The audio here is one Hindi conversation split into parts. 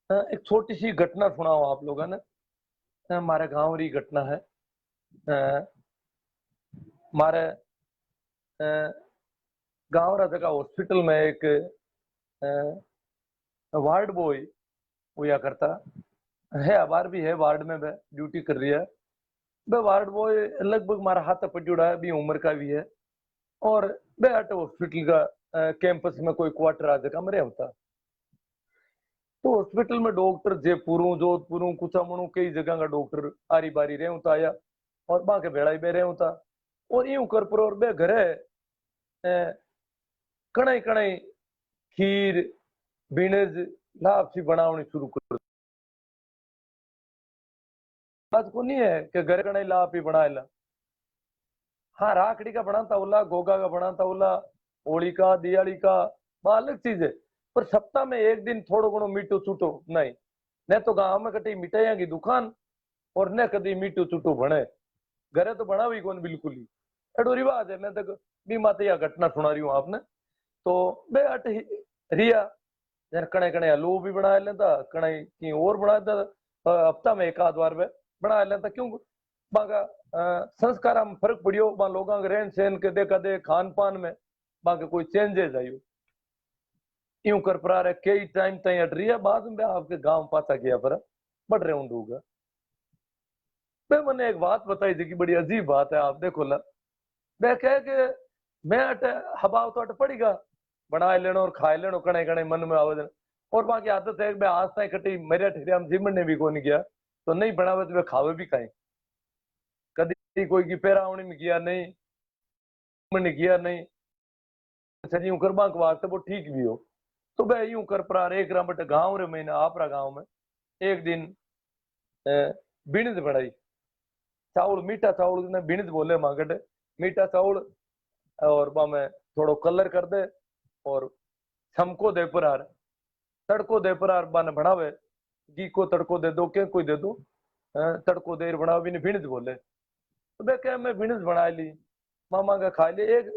एक छोटी सी घटना सुनाओ आप लोगों ने। हमारे गांव री घटना है। अ, हमारे गांव रा जगह हॉस्पिटल में एक वार्ड बॉय हुआ करता है। अबार भी है वार्ड में, वह ड्यूटी कर रही है। वह वार्ड बॉय लगभग हमारा हाथ पजुड़ा है, भी उम्र का भी है। और वह अट हॉस्पिटल का कैंपस में कोई क्वार्टर आ जगह में रहता। तो हॉस्पिटल में डॉक्टर जयपुर जोधपुर कुचामणु कई जगह का डॉक्टर आरी बारी रहे होता आया, और बाके भेड़ा ही बे रहे होता। और यूं कर पर और बे घरे कणाई कणाई खीर बीनज लापसी बनावनी शुरू कर। बात को नहीं है कि घर कणाई लाप ही बना ला। हाँ, राखड़ी का बनाता उला, गोगा का बनाता उला, होली का दिवाली का, वह अलग चीज है। पर सप्ताह में एक दिन थोड़ो घणो मीठो छूटो नहीं। न तो गांव में कटी मिठाइया की दुकान, और न कदी मीठो छूटो बने। घरे तो बना भी कौन बिल्कुल ही। एडो रिवाज है। मैं तक बी माते यह घटना सुना रही हूँ आपने। तो बे अट रिया यार कणे कणे हलवो भी बना लेता, कणे की और बना देता। हफ्ता में एक आध बार वे बना लेता। क्यों बागा संस्कार में फर्क पड़ियो, बा लोगों के रहन सहन के देखा दे खान पान में बाकी कोई चेंजेस आयो। यूं कर परा रहे कई टाइम तय अट रही है। बाद में आपके गांव पाता गया पर बढ़ रहे होगा। मैं मैंने एक बात बताई थी कि बड़ी अजीब बात है, आप देखो ला। मैं कह के मैं अट हवा तो अट पड़ेगा बना लेनो और खाए लेनो कणे कणे मन में आवे। और बाकी आदत है मैं आज तक कटी मेरे ठेरिया में जिमन ने भी कौन गया, तो नहीं बनावे तो वे खावे भी कहीं। कदी कोई की पैरावणी में किया नहीं, मन किया नहीं। अच्छा यूं कर बांक वास्ते वो ठीक भी हो। तो वह यूं कर परा एक रमट गांव रे महीना आपरा गांव में एक दिन बिणद बनाई। चावल मीठा चावल ने बिणद बोले मांगटे। मीठा चावल और बा में थोड़ो कलर कर दे, और छमको दे परार तड़को दे परार बन बनावे। घी को तड़को दे दो के कोई दे दो। तड़को देर बनावे भी नहीं भिणज बोले। तो मैं क्या मैं भिणज बना ली, मामा का खा ली। एक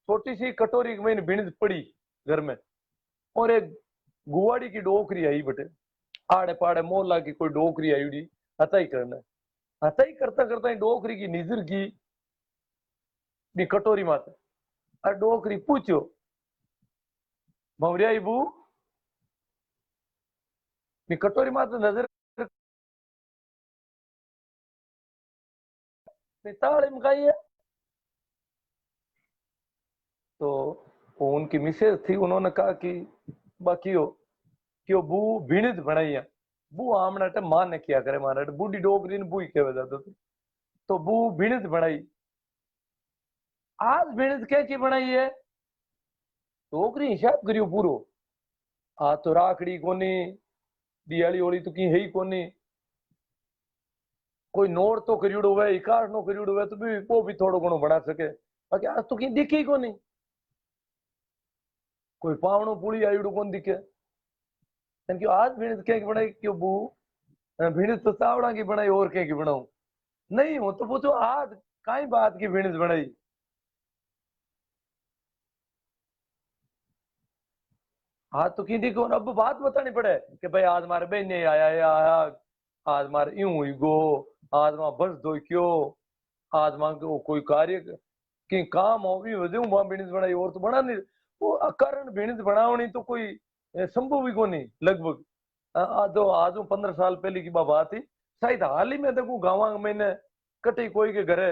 छोटी सी कटोरी में भिणज पड़ी घर में। और एक गुवाड़ी की डोकरी आई बटे, आड़े पाड़े मोहल्ला की कोई डोकरी आई उड़ी हता ही करना। हता ही करता करता ही डोकरी की निजर की भी कटोरी माते। और डोकरी पूछो भवरिया बू भी कटोरी माते नजर ताले में खाई है। तो वो उनकी मिसेज थी, उन्होंने कहा कि बाकी हो कि बू भीणित बनाई बू आमना टे मां ने किया करे मारा बूढ़ी डोगरी ने बू ही कहे जाता था। तो बू भीणित बनाई। आज भीणित क्या की बनाई है, डोगरी हिसाब करियो पूरो। आ तो राखड़ी कोनी, दिवाली होली तो की है ही कोनी। कोई नोर तो करियोड़ो वे इकार नो करियोड़ो वे तो भी वो भी थोड़ो घणो बना सके। बाकी आज तो की दिखी कोनी। कोई पावणो पुड़ी आयुड़ो कौन दिखे। क्योंकि आज भीणित क्या की बनाई क्यों बू भीणित तो चावड़ा की बनाई और क्या की बनाऊं। नहीं हो तो पूछो आज काई बात की भीणित बनाई। हाँ तो की देखो अब बात बतानी पड़े कि भाई आज मारे बहन ने आया या आया, आज मारे यूं हुई गो, आज वहां बस दो क्यों, आज वहां को कोई कार्य की काम हो भी वजह वहां बिनिस बनाई और तो बना नहीं। वो अकारण बिनिस बनावनी तो कोई संभव ही को नहीं लगभग। आज 15 साल पहले की बात थी। शायद हाल ही में देखो गाँव में ने कटी कोई के घरे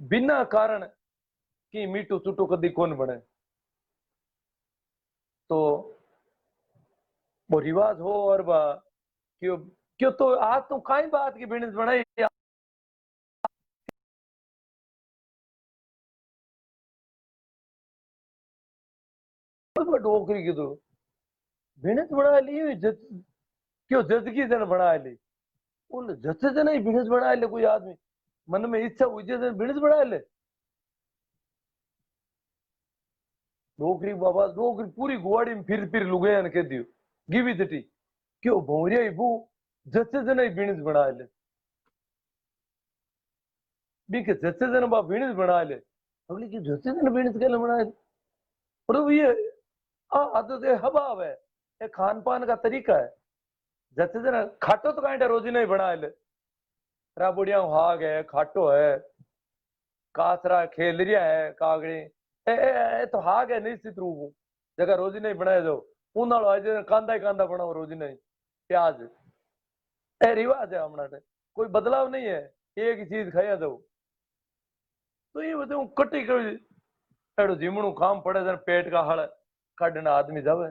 बिना कारण की मीठू चुटू कदी कौन बने। तो वो रिवाज हो और क्यों क्यों तो आज तो काई बात की बिजनेस बनाई डोकरी की तो बिजनेस बना ली क्यों जदगी जन बना ली। उन जैसे जन ही बिजनेस बना ले कोई आदमी मन में इच्छा हुई जैसे बिजनेस बना ले। डोकरी बाबा डोकरी पूरी गुवाड़ी में फिर लुगाया ने कह दियो गिवी थी क्यों भौरिया ही बू जैसे जन ही बिजनेस बना ले। बी के जैसे जन बा बिजनेस बना ले। अगली की जैसे जन बिजनेस के बना ले। और ये आदत है हवा है ये खान पान का तरीका है। जैसे जना खाटो तो कहीं रोजी नहीं बना ले, राबुड़िया हाग है, खाटो है, कासरा खेलरिया है, कागड़ी ए तो हाग है निश्चित रूप जगह रोजी नहीं बनाए दो। उन्हाड़ो आज कांदा ही कांदा बनाओ रोजी नहीं, प्याज ए रिवाज है हमारा, कोई बदलाव नहीं है, एक ही चीज खाया दो। तो ये बताऊं कटी कटी एड़ो जीमणु काम पड़े जन पेट का हड़ काटना आदमी जावे,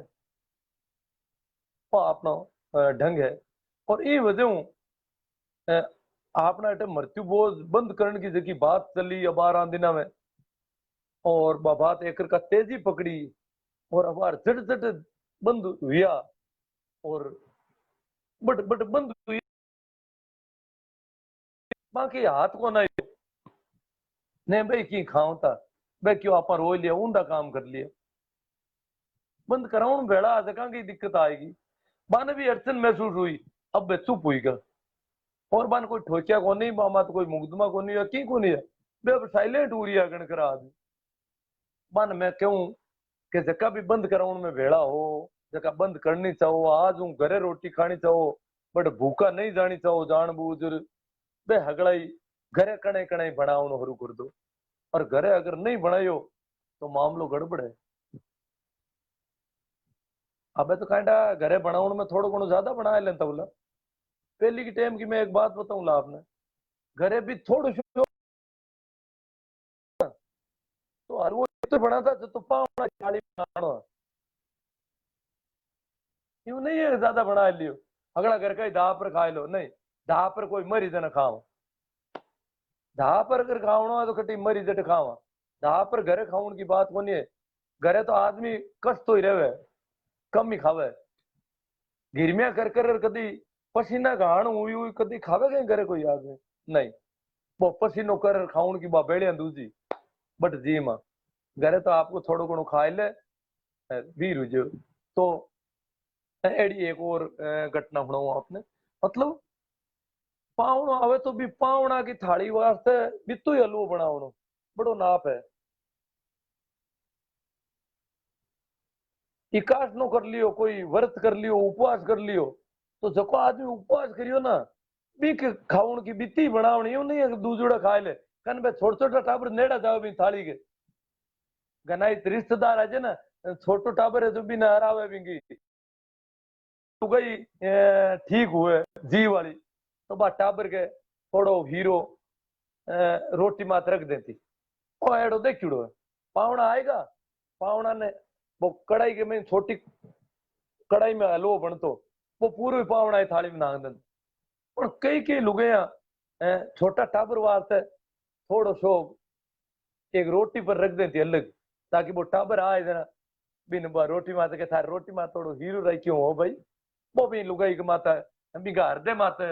वो अपना ढंग है। और ये वजह आपना अटे मृत्यु बोझ बंद करने की जगह बात चली अब 12 दिना में, और बात एक का तेजी पकड़ी और अबार झट झट बंद हुआ, और बट बट बंद हुई बाकी हाथ को ना ने भाई की खाऊं था भाई क्यों आप रो लिया ऊंधा काम कर लिया, बंद कराऊं बेड़ा आ सका की दिक्कत आएगी। बाने भी अड़चन महसूस हुई, अब बे चुप हुई का, और बान कोई ठोकिया को नहीं, मामा तो कोई मुकदमा को नहीं है की को नहीं है, बे अब साइलेंट हो रही है गण करा आदमी। बान मैं क्यों कि जका भी बंद कराउन में भेड़ा हो, जका बंद करनी चाहो, आज हूँ घरे रोटी खानी चाहो बट भूखा नहीं जानी चाहो जान बूझ बे हगड़ाई घरे कणे कणे बनावनो शुरू कर दो। और घरे अगर नहीं बनायो तो मामलो गड़बड़ है। अबे तो कांडा घरे बनाउन में थोड़ा घणो ज्यादा बना लेता बोला। पहली की टाइम की मैं एक बात बताऊं ला आपने, घरे भी थोड़ा सो तो हर वो तो बनाता तो पावना थाली बनाना, यूं नहीं है ज्यादा बना लियो अगला घर का ही धा पर खा लो, नहीं धा पर कोई मरी जन खाओ, धा पर अगर खावना है तो कटी मरी जट खावा, धा पर घरे खाऊन की बात कोनी है। घरे तो आदमी कष्ट तो ही रहे, कम ही खावे, गिरमिया कर कर कदी पसीना घाण हुई हुई कदी खावे कहीं घरे कोई आदमी नहीं, वो पसीनो कर खाऊन की बात बेड़िया दूजी। बट जी मां घरे तो आपको थोड़ो घणो खाए ले वीर रुझे। तो एड़ी एक और घटना सुनाऊं आपने, मतलब पावणो आवे तो भी पावणा की थाली वास्ते बित्तू ही हलवो बनावणो बड़ो नाप है। इकास नो कर लियो, कोई व्रत कर लियो, उपवास कर लियो, तो जको आदमी उपवास करियो ना बी के खाउन की बित्ती बनावणी यूं नहीं है कि दूजोड़ा खाए ले, कन बे छोटा छोटा टाबर नेड़ा जाओ भी थाली के, घना रिश्तेदार आ ना छोटो टाबर है जो भी न हरावे भी तो गई ठीक हुए जी वाली, तो बा टाबर के थोड़ो हीरो रोटी मात रख देती, ओ एड़ो देखियो है पावना आएगा, पावना ने वो कढ़ाई के में छोटी कढ़ाई में हलवो बनतो वो पूरी पावना है थाली में नांग दे। और कई कई लुगाया छोटा टाबर वास्ते थोड़ो सो एक रोटी पर रख देती अलग, ताकि वो टाबर आए जरा बिन रोटी माते के थार रोटी मात थोड़ो हीरो रखियो हो भाई, वो भी लुगाई के माता है बिगा हृदय माते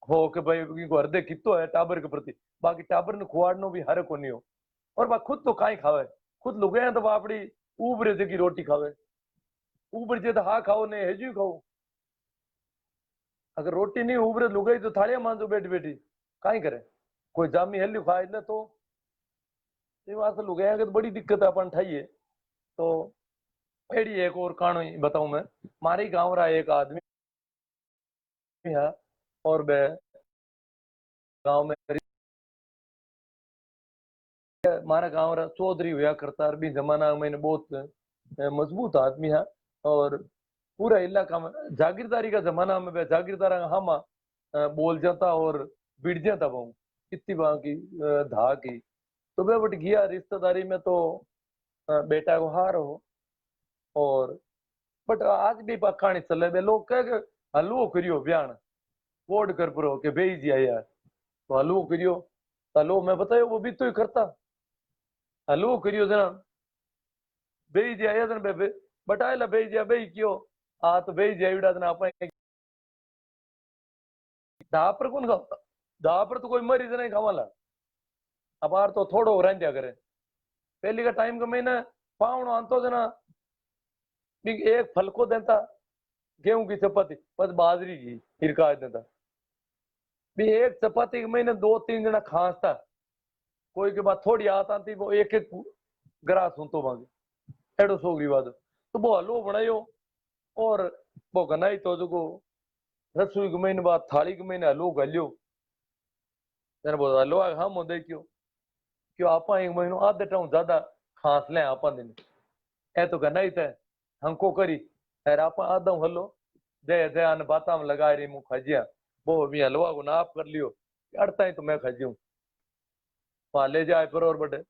हो कि भाई इनको हृदय कितो है टाबर के प्रति, बाकी टाबर ने खुआड़नो भी हर को नहीं हो। और बा खुद तो काई खावे, खुद लुगाया तो बापड़ी ऊबरे जगी रोटी खावे, ऊबर जे तो हा खाओ ने हेजू खाओ, अगर रोटी नहीं उबरे लुगाई तो थालियां मांजो बैठी बैठी काई करे, कोई जामी हेल्यू खाए ले तो ये वास्ते लुगाया के तो बड़ी दिक्कत है अपन ठाइए। तो एड़ी एक और कहानी बताऊं मैं, मारे गांव रहा एक आदमी है, और बे गांव में मारा गांव रहा चौधरी हुआ करता अरबी जमाना में बहुत मजबूत आदमी है, और पूरा इलाका में जागीरदारी का जमाना में जागीरदार हम बोल जाता और बिड़ जाता वो कितनी वहां की धा की। तो मैं बट गया रिश्तेदारी में तो बेटा को हार हो, और बट आज भी पखानी चले बे लोग कह के हलवो करियो बयान वोट कर परो के भेज दिया यार, तो हलवो करियो, हलवो मैं बतायो वो भी तो ही करता, हलवो करियो जना भेज दिया या जना बे बटायला भेज दिया बे क्यों आ तो भेज दिया इड़ा जना आप धा पर कौन खाता, धा पर तो कोई मरीज नहीं खावाला, अबार तो थोड़ो रंजा करे। पहली का टाइम का महीना पावनो आंतो जना भी एक फल को देता गेहूं की चपाती बस बाजरी की हिरका देता, भी एक चपाती के महीने 2-3 जना खांसता, कोई के बाद थोड़ी आत आती वो एक एक ग्रास सुनतो मांगे एडो सो रिवाज। तो वो हलवो बनायो और वो गनाई तो जो रसोई के महीने बाद थाली के महीने हलवो गलियो तेरे बोल हलवा हम देखियो क्यों आपा एक महीनो आधे टाइम ज्यादा खास ले आपा दिन ए तो गनाई थे हमको करी यार आपा आधा हलो दे दे अन बाता में लगा रही मुँह खाजिया वो भी हलवा को नाप कर लियो अड़ता ही तो मैं खाजियो वहां ले जाए पर और बटे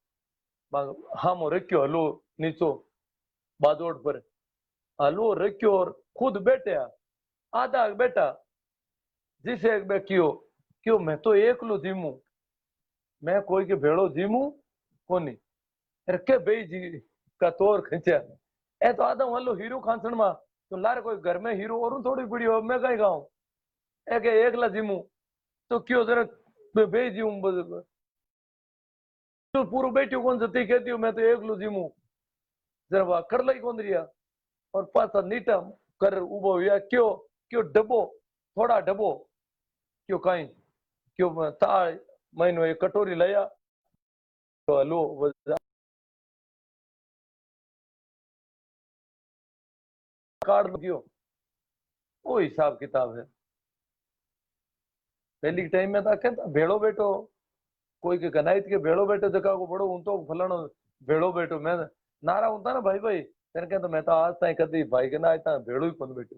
हम रखियो हलो नीचो बाजोड़ पर हलवो रखियो और खुद बैठे आधा बेटा जिसे एक क्यों क्यों मैं तो एकलो जीमू मैं कोई के भेड़ो जीमू कोनी अरे के बेई जी का तोर खींचा ए तो आदम वालो हीरो खानसण मा तो लारे कोई घर में हीरो और थोड़ी पड़ी हो मैं कहीं गाऊं ए के एकला जीमू तो क्यों जरा बेई जीऊं तो पूरा बैठियो कौन सती कहती हूँ मैं तो एकलो जीमू जरा वाह कर लाई कौन रिया और पासा नीटा कर उबो हुआ क्यों क्यों डबो थोड़ा डबो क्यों कहीं क्यों ताल महीनो एक कटोरी लाया तो हलो कार्ड क्यों वो हिसाब किताब है पहली टाइम में था कहता भेड़ो बैठो कोई के गनाइत के भेड़ो बैठो जगह को बड़ो हूं तो फलानो भेड़ो बैठो मैं नारा होता ना भाई भाई तेरे कहता मैं तो आज ताई कदी भाई के ना आज ताई भेड़ो ही कौन बैठो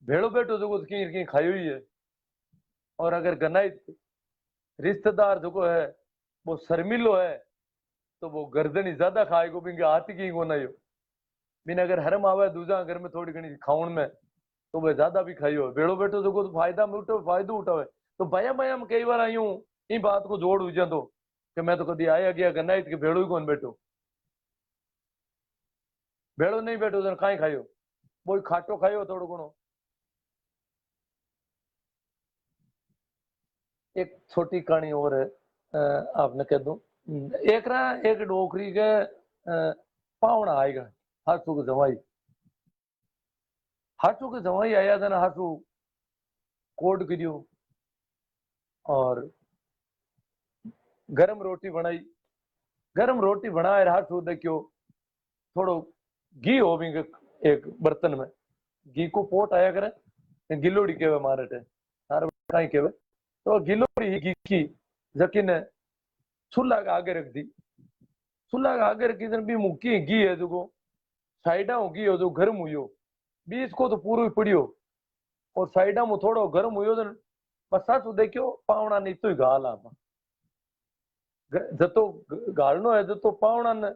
भेड़ो बैठो जो कुछ की खाई हुई है और अगर गनाइत रिश्तेदार जो है वो शर्मिलो है तो वो गर्दनी ज्यादा खाएगो बिन हाथी की को नहीं हो बिन अगर हरम आवे दूसरा घर में थोड़ी घनी खाउन में तो वह ज्यादा भी खाई हो भेड़ो बैठो जो तो फायदा में उठो फायदो उठावे तो भया भया में कई बार आई हूँ इन बात को जोड़ हुई तो कि मैं तो कभी आया गया गन्ना कि भेड़ो ही कौन बैठो भेड़ो नहीं बैठो तो कहीं खायो वो खाटो खायो थोड़ो घणो एक छोटी कहानी और है आपने कह दूं एक डोकरी के पावना आएगा हाथू के जवाई आया था ना हाथू कोड करियो और गरम रोटी बनाई गरम रोटी बनाए हाथू देखियो थोड़ो घी हो भी एक बर्तन में घी को पोट आया करे गिलोड़ी केवे मारे थे सारे कहीं केवे तो गिलोड़ी ही घी की जकिन चूल्हा के आगे रख दी चूल्हा के आगे रखी भी मुक्की घी है जो साइडा हो घी हो जो गर्म हुई हो बीच को तो पूरा ही पड़ियो और साइडा में थोड़ो गर्म हुई तो बस सासू देखियो पावना नहीं तो ही गाल आप जतो गालनो है जतो पावना ने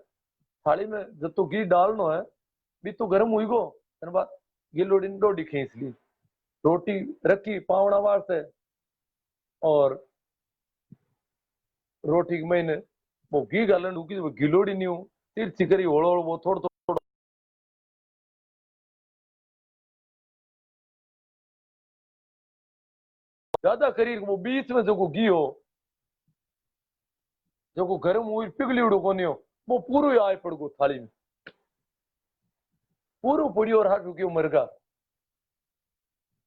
थाली में जतो घी डालनो है भी तो गर्म हुई गो बाद गिलोड़ी ने डोडी खींच ली रोटी रखी पावना वास्ते और रोटी के महीने वो घी गालन रुकी वो गिलोड़ी नहीं हूँ तिरछी करी होड़ो वो थोड़ा थोड़ा ज्यादा करी वो बीच में जो घी हो जो गर्म हुई पिघली उड़ो को नहीं हो वो पूरा ही आए पड़ गो थाली में पूरा पड़ी और हाथ रुकी मर गा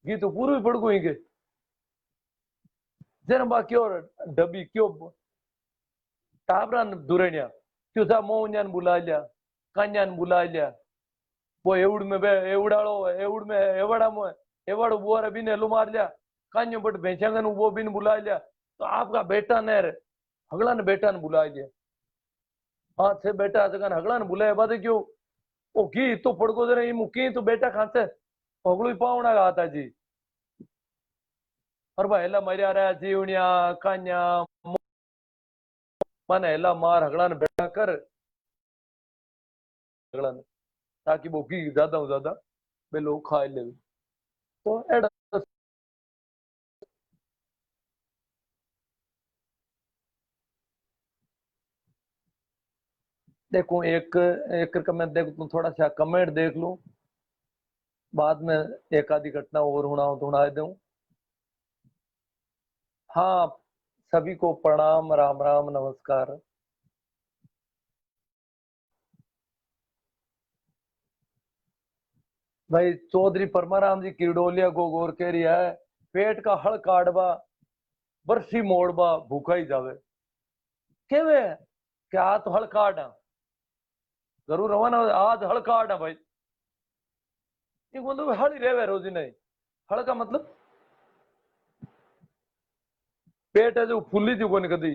घी तो पूरा ही पड़ गो ही जन बाकी और डबी क्यों टाबरा दुरण्या क्यों सा मोहन बुला लिया कान्यान बुला लिया वो एवड़ में एवड़ाड़ो एवड़ में एवड़ा में एवड़ बुआर अभी ने लो मार लिया कान्यो बट भेंचांगन वो भी ने बुला लिया तो आपका बेटा ने हगला ने बेटा ने बुला लिया हाँ से बेटा जगन हगला ने बुलाया बाद क्यों ओ घी तो पड़को जरा ये मुकी तो बेटा खाते हगलो ही पावना का आता जी और भाई एला मरिया रहा जीवनिया कान्या मन एला मार हगला ने बेटा कर हगला ने ताकि वो घी ज्यादा हो ज्यादा वे लोग खा ले तो एड़ा देखो एक एक का मैं देख लूं थोड़ा सा कमेंट देख लूं बाद में एक आधी घटना और होना हो तो दूं हाँ सभी को प्रणाम राम राम नमस्कार भाई चौधरी परमाराम जी किरडोलिया गोगोर कह रही है पेट का हड़ काटबा बरसी मोड़बा भूखा ही जावे केवे क्या तो हड़ काट जरूर रवाना आज हड़का आड़ा भाई ये बोलो हड़ ही रेवे रोजी नहीं हड़ का मतलब पेट है जो फुल्ली थी कोनी कदी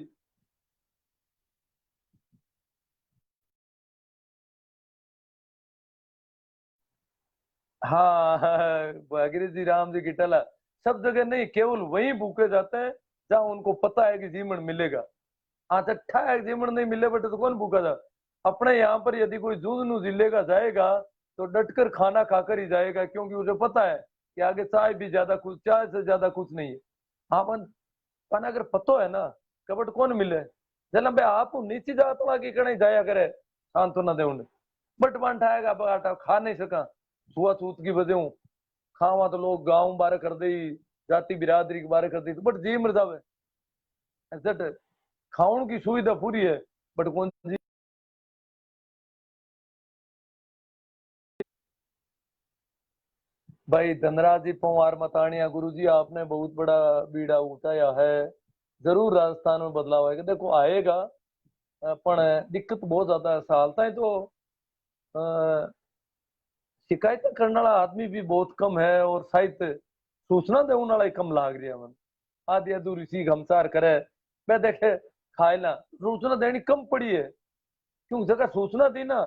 हाँ अंग्रेजी राम जी की टला सब जगह नहीं केवल वहीं भूखे जाते हैं जहाँ उनको पता है कि जीवन मिलेगा। हाँ अच्छा है जीवन नहीं मिले बेटे तो कौन भूखा था। अपने यहाँ पर यदि कोई जूझ नू जिलेगा जाएगा तो डटकर खाना खाकर ही जाएगा क्योंकि उसे पता है कि आगे चाय भी ज्यादा कुछ चाय से ज्यादा कुछ नहीं है। हाँ पण अगर पतो है ना कबट कौन मिले जलम भाई आप नीची जात की कहीं जाया करे शांत ना दे बट वन ठाएगा बगाटा खा नहीं सका छुआछूत की वजह हूँ खावा तो लोग गांव बारे कर दी जाति बिरादरी के बारे कर दी बट जी मर जावे एग्जैक्ट खाउन की सुविधा पूरी है बट कौन जी भाई धनराज जी पवार मतानिया गुरु जी आपने बहुत बड़ा बीड़ा उठाया है। जरूर राजस्थान में बदलाव आएगा देखो आएगा पण दिक्कत बहुत ज्यादा है सालता है तो अ, शिकायत करने वाला आदमी भी बहुत कम है और शायद सूचना देने वाला ही कम लाग रही है मन आधी अधूरी सी घमसार करे मैं देखे खाए ना सूचना देनी कम पड़ी है क्यों जगह सूचना दी ना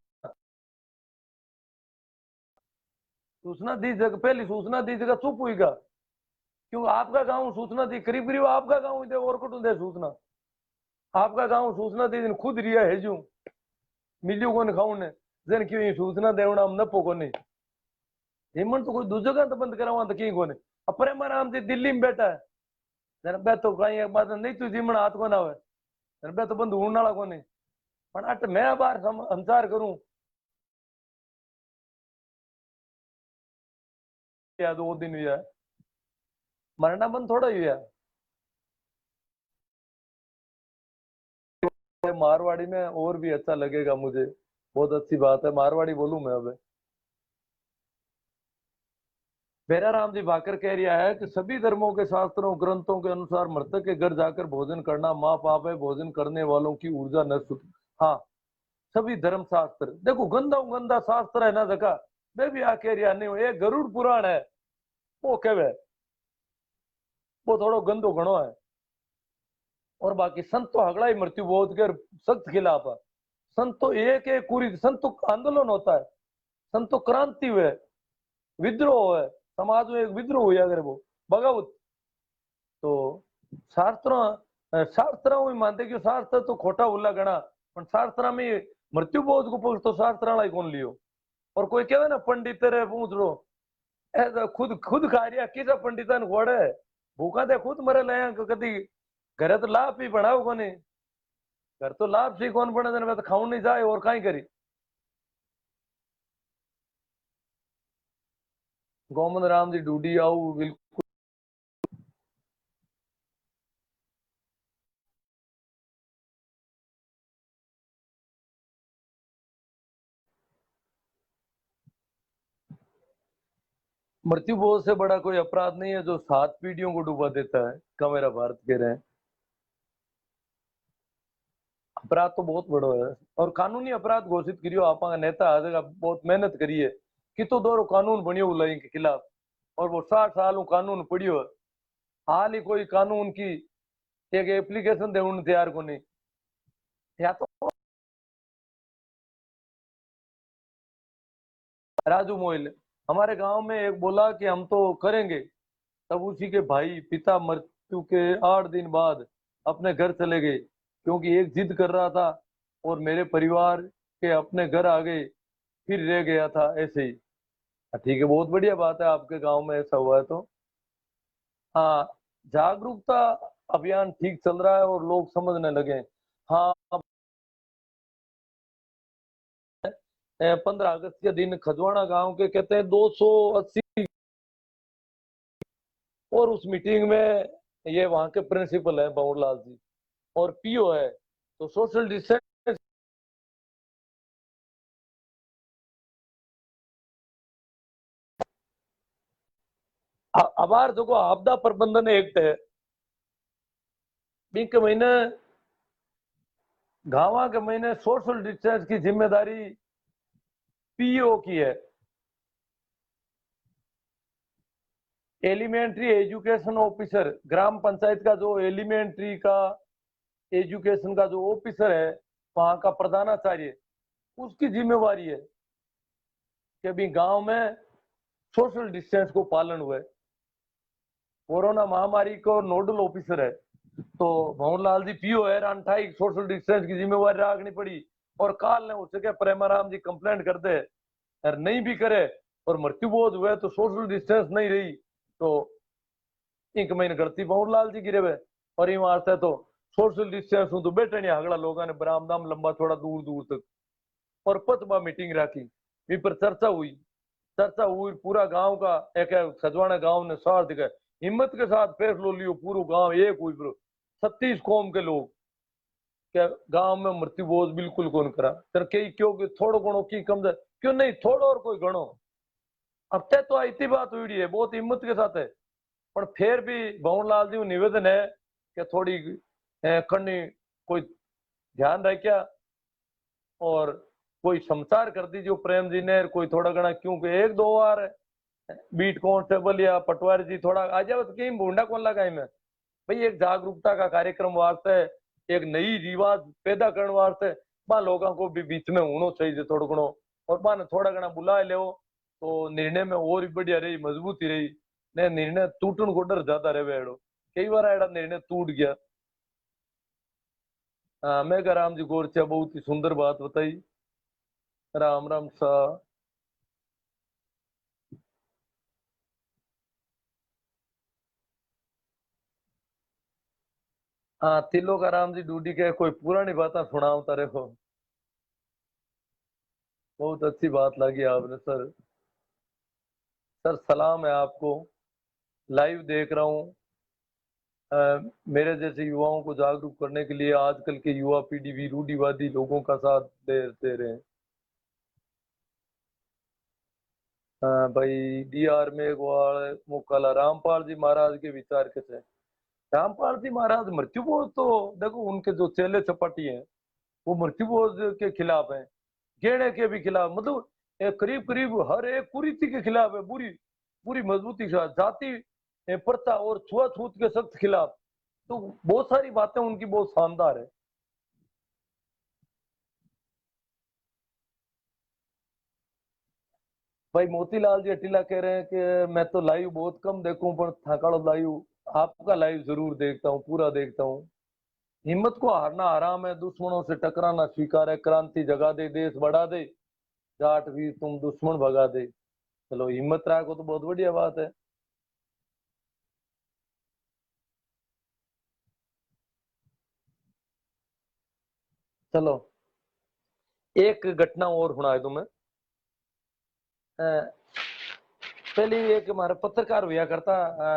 सूचना दी जगह पहली सूचना दी जगह चुप हुईगा क्यों आपका गांव सूचना दी करीब करीब आपका गांव दे और कटू दे सूचना आपका गांव सूचना दी दिन खुद रिया है जू मिलियो को खाऊ ने जन क्यों ये सूचना देवना हम न पोको नहीं हेमंत तो कोई दूसरी जगह तो बंद करावा तो कहीं कोने अपने मन आराम से दिल्ली में बैठा है जन बे तो कहीं एक बात नहीं तू जीवन हाथ को ना आवे जन बे तो बंद ढूंढने वाला कोने पण अट मैं बार संसार करूं या 2 दिन हुआ है मरना बंद थोड़ा ही है मारवाड़ी में और भी अच्छा लगेगा मुझे बहुत अच्छी बात है मारवाड़ी बोलूं मैं अब बेरा राम जी भाकर कह रिया है कि सभी धर्मों के शास्त्रों ग्रंथों के अनुसार मृतक के घर जाकर भोजन करना माँ पाप है भोजन करने वालों की ऊर्जा नष्ट होती। हाँ सभी धर्म शास्त्र देखो गंदा गंदा शास्त्र है ना जगह मैं भी आ कह रिया नहीं ये गरुड़ पुराण है वो कहवे वो थोड़ा गंदो घणो है और बाकी संत तो हगड़ा ही मृत्यु बहुत के सख्त खिलाफ है। संत तो एक एक पूरी संत तो आंदोलन होता है संत तो क्रांति हुए विद्रोह है समाज में एक विद्रोह हुआ अगर वो बगावत तो शास्त्र में मानते कि शास्त्र तो खोटा उल्ला गणा पण शास्त्र में मृत्यु बहुत को पूछ तो शास्त्र वाला ही कौन लियो और कोई कहे ना पंडित रे पूछ लो ऐसा खुद खुद खा रिया किसा पंडितन घोड़े भूखा दे खुद मरे लाया कदी घरे तो लाभ ही बनाओ कोनी घर तो लाभ से कौन बने दिन में तो खाऊ नहीं जाए और कहीं करी गोमन राम जी डूडी आऊ बिल्कुल मृत्यु बहुत से बड़ा कोई अपराध नहीं है जो 7 पीढ़ियों को डुबा देता है का मेरा भारत कह रहे हैं अपराध तो बहुत बड़ो है और कानूनी अपराध घोषित करियो आप नेता आज बहुत मेहनत करिए कि तो दौर कानून बनियो उलाई के खिलाफ और वो 60 साल कानून पढ़ियो हाल ही कोई कानून की एक एप्लीकेशन दे उन तैयार को नहीं या तो राजू मोइल हमारे गांव में एक बोला कि हम तो करेंगे तब उसी के भाई पिता मृत्यु के 8 दिन बाद अपने घर चले गए क्योंकि एक जिद कर रहा था और मेरे परिवार के अपने घर आ गए फिर रह गया था ऐसे ही। ठीक है बहुत बढ़िया बात है आपके गांव में ऐसा हुआ है तो हाँ जागरूकता अभियान ठीक चल रहा है और लोग समझने लगे। हाँ 15 अगस्त के दिन खजवाड़ा गांव के कहते हैं 280 और उस मीटिंग में ये वहां के प्रिंसिपल है बंवरलाल जी और पीओ है तो सोशल डिस्टेंस अबार जो आपदा प्रबंधन एक्ट है बीक महीने गाँव के महीने सोशल डिस्टेंस की जिम्मेदारी पीओ की है, एलिमेंट्री एजुकेशन ऑफिसर, ग्राम पंचायत का जो एलिमेंट्री का एजुकेशन का जो ऑफिसर है, वहां का प्रधानाचार्य, उसकी जिम्मेवारी है कि अभी गांव में सोशल डिस्टेंस को पालन हुए। कोरोना महामारी को नोडल ऑफिसर है, तो भवनलाल जी पीओ है, अठाई सोशल डिस्टेंस की जिम्मेवारी रखनी पड़ी। और काल ने हो सके प्रेमाराम जी कंप्लेंट कर दे और नहीं भी करे और मृत्यु बोध हुए तो सोशल डिस्टेंस नहीं रही तो एक महीने गलती भवनलाल जी गिरे हुए। और इन वास्ते तो सोशल डिस्टेंस हूं तो बैठे नहीं आगड़ा लोगों ने बरामदाम लंबा थोड़ा दूर दूर तक। और पतबा मीटिंग रखी, इन पर चर्चा हुई, पूरा गांव का एक सजवाना गांव ने साथ दिखाया, हिम्मत के साथ फैसलो लियो, पूरा गांव एक हुई, 36 कौम के लोग क्या गांव में मृत्यु बोझ बिल्कुल कौन करा तर कई क्यों कि थोड़ो गणो की कम क्यों नहीं, थोड़ो और कोई गणो। अब तय तो इतनी बात हुई है, बहुत हिम्मत के साथ है, पर फिर भी भवनलाल जी निवेदन है कि थोड़ी करनी कोई ध्यान रखा और कोई समाचार कर दीजिए प्रेम जी ने, कोई थोड़ा घना क्योंकि एक दो बार बीट कांस्टेबल या पटवारी जी थोड़ा आ जाओ तो कहीं भूडा कौन लगाई में भाई, एक जागरूकता का कार्यक्रम वास्ते, एक नई रिवाज पैदा करने वास्ते बा लोगों को भी बीच में होना चाहिए थोड़ा घणो, और बा ने थोड़ा घना बुला ले तो निर्णय में और भी बढ़िया रही, मजबूती रही। ने निर्णय टूटन को डर ज्यादा रहे एड़ो, कई बार एड़ा निर्णय टूट गया। मैं राम जी गोरचा बहुत ही सुंदर बात बताई। राम राम सा। हाँ तिलो का राम जी डूडी के कोई पुरानी बात सुनाओ तारे को, बहुत अच्छी बात लगी आपने सर। सर सलाम है आपको, लाइव देख रहा हूँ। मेरे जैसे युवाओं को जागरूक करने के लिए आजकल के युवा पीढ़ी भी रूढ़िवादी लोगों का साथ दे रहे हैं। भाई डीआर मेघवाल मुकाला रामपाल जी महाराज के विचार कैसे। रामपाल जी महाराज मृत्यु बोझ तो देखो उनके जो चेले चपाटी हैं वो मृत्यु बोझ के खिलाफ हैं, गेड़े के भी खिलाफ, मतलब करीब करीब हर एक कुरीति के खिलाफ है, पूरी पूरी मजबूती के साथ, जाति प्रथा और छुआछूत के सख्त खिलाफ। तो बहुत सारी बातें उनकी बहुत शानदार है। भाई मोतीलाल जी अटीला कह रहे हैं कि मैं तो लाइव बहुत कम देखूं पर थाकाड़ो लाइव आपका लाइव जरूर देखता हूँ, पूरा देखता हूँ। हिम्मत को हारना आराम है, दुश्मनों से टकराना स्वीकार है, क्रांति जगा दे, देश बढ़ा दे, जाट भी तुम दुश्मन भगा दे। चलो हिम्मत रखो तो बहुत बढ़िया बात है। चलो एक घटना और सुना दूं मैं। पहले एक हमारा पत्रकार हुआ करता,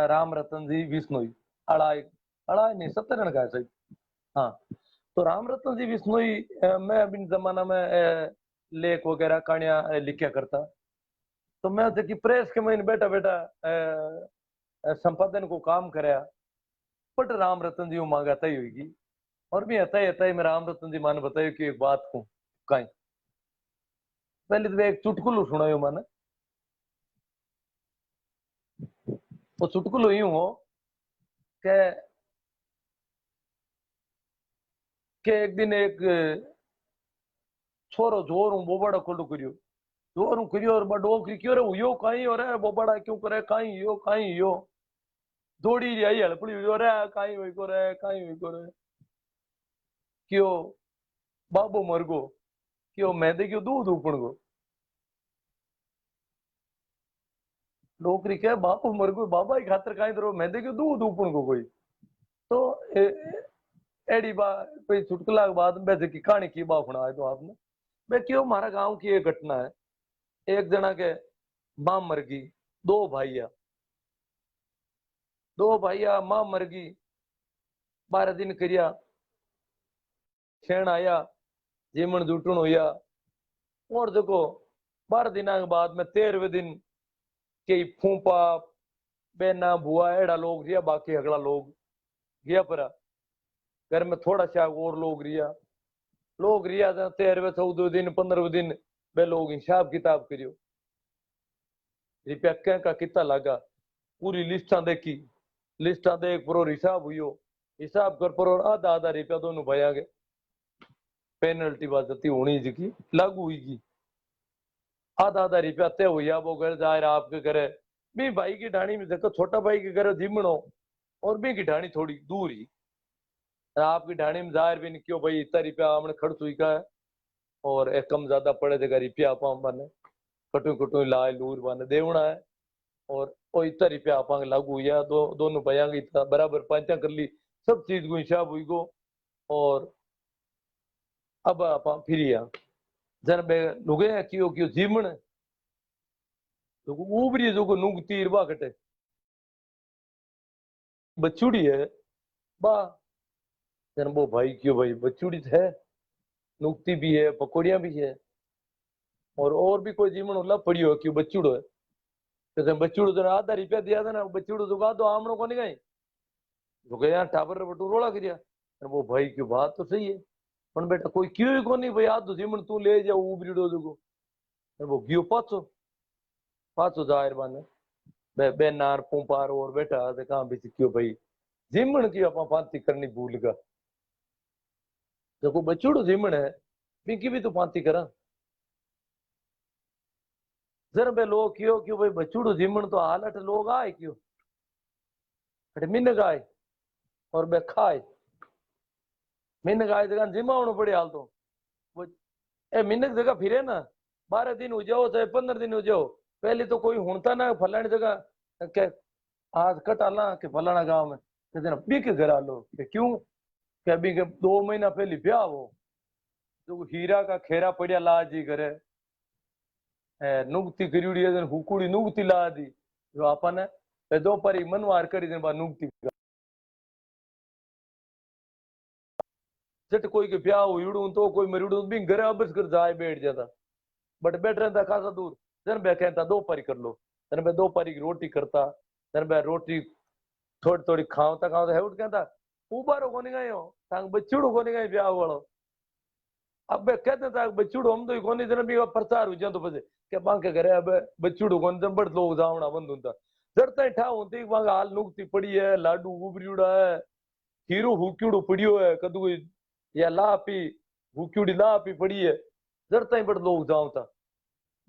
राम रतन जी बिश्नोई, अड़ाई अड़ाई नहीं 70 का है सही। हाँ, तो राम रतन जी बिश्नोई, मैं अभी जमाना में लेख वगैरह कहानियां लिखा करता, तो मैं कि प्रेस के महीने बैठा बैठा संपादन को काम कराया, बट राम रतन जी वो मांगा तय होगी। और भी हता ही मैं राम रतन जी मान बतायो कि एक बात को कहीं पहले तो एक चुटकुलो सुनायो मैंने। वो चुटकुलो यूं हो कि एक दिन एक छोरो जोर हूं बोबड़ा खोलू करियो, जोर हूं करियो और बड़ो क्यों रे यो काई हो रे बोबड़ा क्यों करे काई यो दौड़ी री आई हड़पड़ी हुई रे काई हुई को रे काई हुई को रे क्यों बाबू मर गो, क्यों मैं दे क्यों दूध उपण गो। नौकरी क्या बापू मर गो बाबा ही खातर काई दरो मैं दे क्यों दूध उपण गो कोई। तो एड़ी बात कोई चुटकुला के बाद वैसे की कहानी की बात सुना है तो आपने, मैं क्यों हमारा गांव की एक घटना है। एक जना के मां मर गई, दो भाइया, मां मर गई, 12 दिन करिया, छेण आया, जीवन जुटन होया, और देखो 12 दिन के बाद में 13वें दिन कई फूफा बेना बुआ एड़ा लोग रिया, बाकी अगला लोग गया पर घर में थोड़ा सा और लोग रिया 13वें 14वें दिन 15वें दिन बे लोग हिसाब किताब करियो, रुपया क्या का कितना लगा, पूरी लिस्टा देखी, लिस्टा देख पर हिसाब हुई, हिसाब कर पर आधा आधा रुपया दोनों भया गए, पेनल्टी बाजती होनी जी लागू हुई, आधा आधा रुपया तय हुआ, वो घर जा रहा आपके घरे भी भाई की ढाणी में देखो, छोटा भाई के घर जिमणो और भी की ढाणी थोड़ी दूर ही, आपकी ढाणी में जाहिर भी नहीं क्यों भाई इतना रुपया हमने खर्च हुई का है, और एक कम ज्यादा पड़े देगा रुपया आप बने कटू कटू लाए लूर बने देवना है, और वो इतना रुपया आप लागू हुआ, दोनों भैया इतना बराबर पांचा कर ली, सब चीज को हिसाब हुई गो, और अब आप फिर जन बे लुगे क्यों क्यों जीमण तो ऊबरी जो को नुग तीर बा कटे बचुड़ी है बा, जन वो भाई क्यों भाई बचुड़ी है, नुकती भी है, पकौड़िया भी है, और भी कोई जीवन उल्ला पड़ी हो क्यों बच्चूड़ो है, तो बच्चूड़ो तो आधा रुपया दिया था ना, बच्चूड़ो तो गा दो आमनो को नहीं गई तो गया टाबर बटू रोला करिया, वो भाई क्यों बात तो सही है, पर बेटा कोई क्यों ही को नहीं भाई आधो जीवन तू ले जा उबरीडो जो वो गियो पाचो पाचो जाहिर बाने बे नार पुंपार और बेटा ते कहां भी क्यों भाई जीमन की अपा पांती करनी भूल गा, देखो बच्चूड़ो जीमन है बिकी भी तो पांती करा, जरा बे लोग क्यों क्यों भाई बच्चूड़ो जीमन तो हालत लोग आए क्यों मिनक आए और बे खाए, मिनक आए जगह जिमावनो पड़े हाल तो वो ए मिनक जगह फिरे ना 12 दिन हो जाओ चाहे 15 दिन हो जाओ, पहले तो कोई हुनता ना फलानी जगह के आज कट आला के फलाना गांव में कहते बी के घर आलो के क्यों क्या बी के 2 महीना पहले ब्याह हो तो हीरा का खेरा पड़िया ला जी करे नुगती करीड़ी है हुकुड़ी नुगती ला दी जो आपन है दो परी मनवार करी दिन बाद नुगती जट कोई के ब्याह हुईड़ू तो कोई मरीड़ू भी घर अबस कर जाए बैठ जाता, बट बैठ रहता खासा दूर, जन बे कहता 2 पारी कर लो, जन बे 2 पारी की रोटी करता, जन बे रोटी थोड़ी थोड़ी खावता खावता है उठ कहता उबारो को नहीं गयो तांग बच्चूड़ो को नहीं गई ब्याह वालो, अब बे कहते था बच्चूड़ो हम तो को नहीं जन भी प्रचार हो जातो पछे के बांके घरे अब बच्चूड़ो को जन बड़ लोग जावना बंद होता, जड़ता ठा होती बांगा हाल नुकती पड़ी है, लाडू उबरियोड़ा है, हीरो हुक्यूड़ो पड़ियो है, कदू कोई या लापी हुक्यूड़ी लापी पड़ी है, जड़ता ही बड़ लोग जावता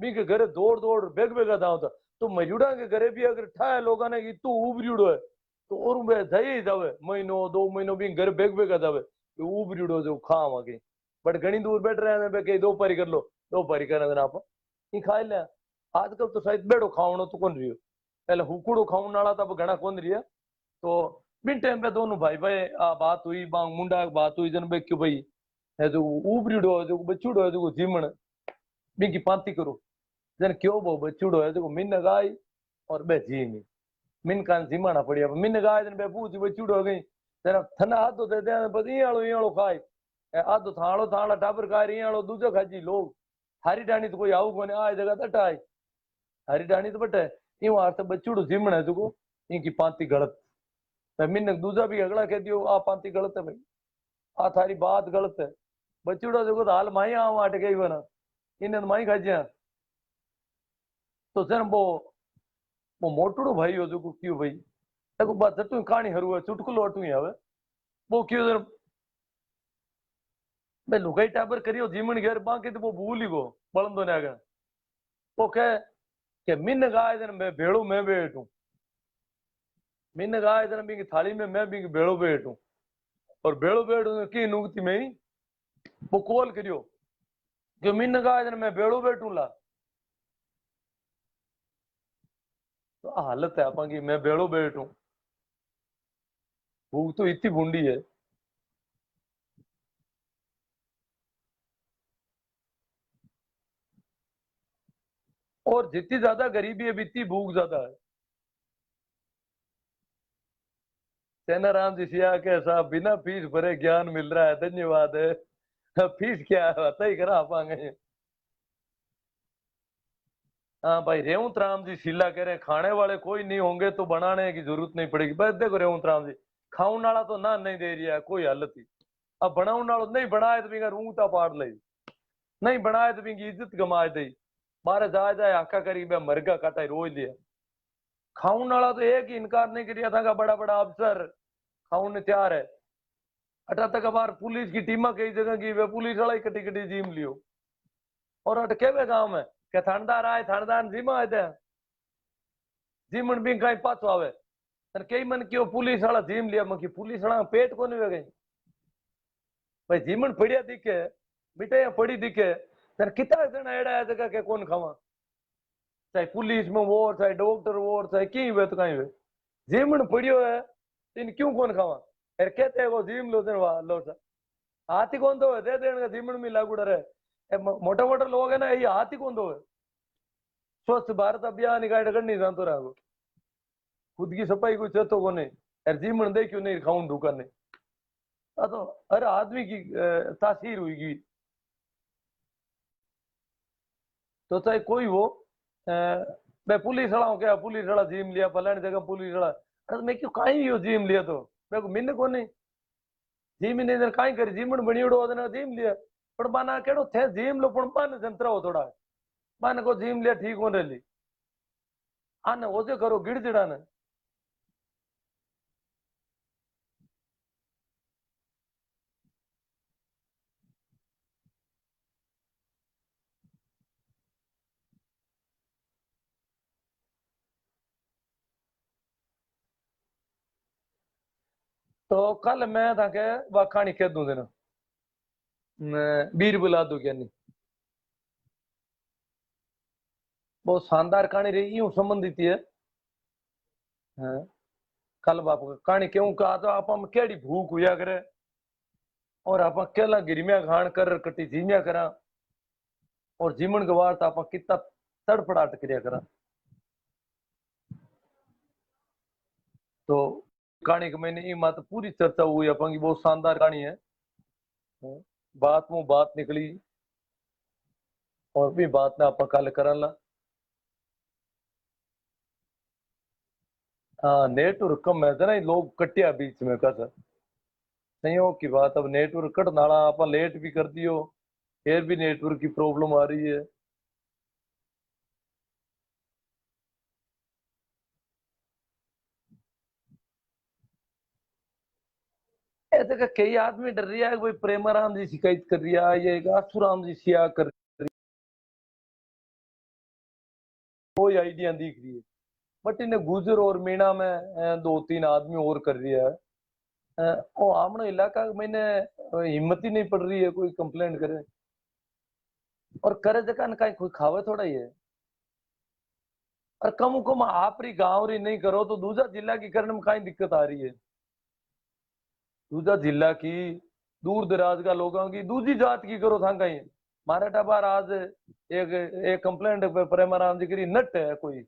बी के घरे दौड़ दौड़ बेग बेगा जावता, तो मयूड़ा के घरे भी अगर ठा लोग ने कि तू उबरियोड़ो है तो और बे जाई जावे महीनो 2 महीनो भी घर बेग बेगा जावे तो उबरियोड़ो जो खावा के, बट घनी दूर बैठ रहे हैं बे के 2 पारी कर लो 2 पारी करना आप ही खाई ले, आजकल तो शायद बेड़ो खावणो तो कौन रियो, पहले हुकुड़ो खावन वाला तब घना कौन रिया, तो बिन टाइम पे दोनों भाई भाई आ बात हुई बांग मुंडा बात हुई जन बे क्यों भाई है जो उबरियोड़ो है जो बच्चूड़ो है जो जीमन बी की पांती करो, जन क्यों वो बच्चूड़ो है जो मिन गाय और बे जीमी मिन कान जीमाना पड़िया मिन गाय जन बे पूछ बच्चूड़ो हो गई जरा थना आधो दे दे बस इयालो खाए आधो थाणो थाणा टाबर खाए इयालो दूजो खाजी लोग हारी डाणी तो कोई आऊ कोने आए जगह तट आए हारी डाणी तो बटे यूं आर तो बच्चूड़ो जीमण है जो इनकी पांती गलत मिन दूजा भी अगला कह दियो आ पांती गलत है भाई आ थारी बात गलत है बच्चूड़ा जो हाल माई आऊ आट गई बना इन्हें माई खाजिया तो जन वो मोटड़ो भाई हो जो क्यों भाई देखो बात तू कहानी हरू है चुटकुलो अटू ही आवे वो क्यों जन मैं लुगाई टाबर करियो जीमन घेर बाकी तो वो भूल ही गो बलंदो ने आगे वो कह के मिन गाय जन मैं भेड़ो मैं बैठूं मिन गाय जन भी थाली में मैं भी भेड़ो बैठूं और भेड़ो बैठूं की नुगती में ही वो कॉल करियो कि मिन गाय जन मैं भेड़ो बैठूं ला, तो हालत है आपा की मैं भेड़ो बैठूं भूख तो इतनी बूंदी है, और जितनी ज्यादा गरीबी है इतनी भूख ज्यादा है। सेनाराम जी सिया के साहब बिना फीस भरे ज्ञान मिल रहा है धन्यवाद है, फीस क्या है बता ही करा पाएंगे। हाँ भाई रेवंत राम जी शीला कह रहे खाने वाले कोई नहीं होंगे तो बनाने की जरूरत नहीं पड़ेगी, बस देखो रेवंत राम जी खाऊन वाला तो ना नहीं दे रही है कोई हालत ही, अब बनाऊन वालों नहीं बनाए तो बिना रूंगता पाड़ ले नहीं बनाए तो बिंगी इज्जत गमाए दे बारे जाए जाए आका करी बे मरगा काटा रोज लिया खाऊन वाला तो एक ही इनकार नहीं करिया था का बड़ा बड़ा अफसर खाऊन तैयार है अटा तक बार पुलिस की टीमा कई जगह की वे पुलिस वाला ही कटी कटी जीम लियो और अटके वे गांव में के थानेदार आए थानेदार जीमा आए थे जीमन भी कहीं पाछो आवे और कई मन क्यों पुलिस वाला जीम लिया मकी पुलिस वाला पेट को नहीं वे गई भाई जीमन पड़िया दिखे मिठाइया पड़ी दिखे तर कितना जना एड़ा है जगह के कौन खावा चाहे पुलिस में वो चाहे डॉक्टर वो चाहे कहीं वे तो कहीं वे जीमन पड़ियो है इन क्यों कौन खावा यार कहते हैं वो जीम लो लो सा हाथी कौन दो है दे देने का जीमन में लागू डर है मोटा मोटा लोग है ना ये हाथी कौन दो है स्वच्छ भारत अभियान निकाय करनी जानतो रहा खुद की सफाई कोई चेतो को नहीं यार जीमन दे क्यों नहीं खाऊं दुकान तो हर आदमी की तासीर हुई तो चाहे कोई हो मैं पुलिस वाला हूँ क्या पुलिस वाला जिम लिया फलानी जगह पुलिस वाला अरे मैं क्यों कहीं यो जिम लिया तो मेरे को मिलने को नहीं जिम ही नहीं कहीं करी जिमन बनी उड़ो जिम लिया पर माना केड़ो थे जिम लो पण पान जंतरा हो थोड़ा माने को जिम लिया ठीक हो रही आने ओजे करो गिड़जिड़ा ने तो कल मैं था के वह कहानी कह दूं देना बीर बुला दू क्या नहीं बहुत शानदार कहानी रही यूं संबंधित है हाँ, कल बाप कहानी क्यों कहा तो आप हम केड़ी भूख हुआ करे और आप केला गिरमिया खान कर कटी जीमिया करा और जीवन के वार्ता आप कितना तड़पड़ाट करिया करा तो कहानी के मैंने ये मात पूरी चर्चा हुई अपन की बहुत शानदार कहानी है बात में बात निकली और भी बात ने आप कल कर ला हाँ नेटवर्क कम है ना लोग कटिया बीच में कर संयोग की बात अब नेटवर्क कट नाला आप लेट भी कर दियो फिर भी नेटवर्क की प्रॉब्लम आ रही है ऐसे का कई आदमी डर रहा है कोई प्रेमाराम जी शिकायत कर रही है ये आसुराम जी सिया कर कोई आइडिया दिख रही है बट इन्हें गुजर और मीणा में दो तीन आदमी और कर रही है ओ आमनो इलाका मैंने हिम्मत ही नहीं पड़ रही है कोई कंप्लेंट करे और करे जगह कहीं कोई खावे थोड़ा ही है और कम आप री गांव री नहीं करो तो दूसरा जिला की करने में कहीं दिक्कत आ रही है दूसरा जिला की दूर दराज का लोगों की दूसरी जात की करो था कहीं मारे टाबार आज एक कंप्लेंट प्रेमाराम जी करी नट है कोई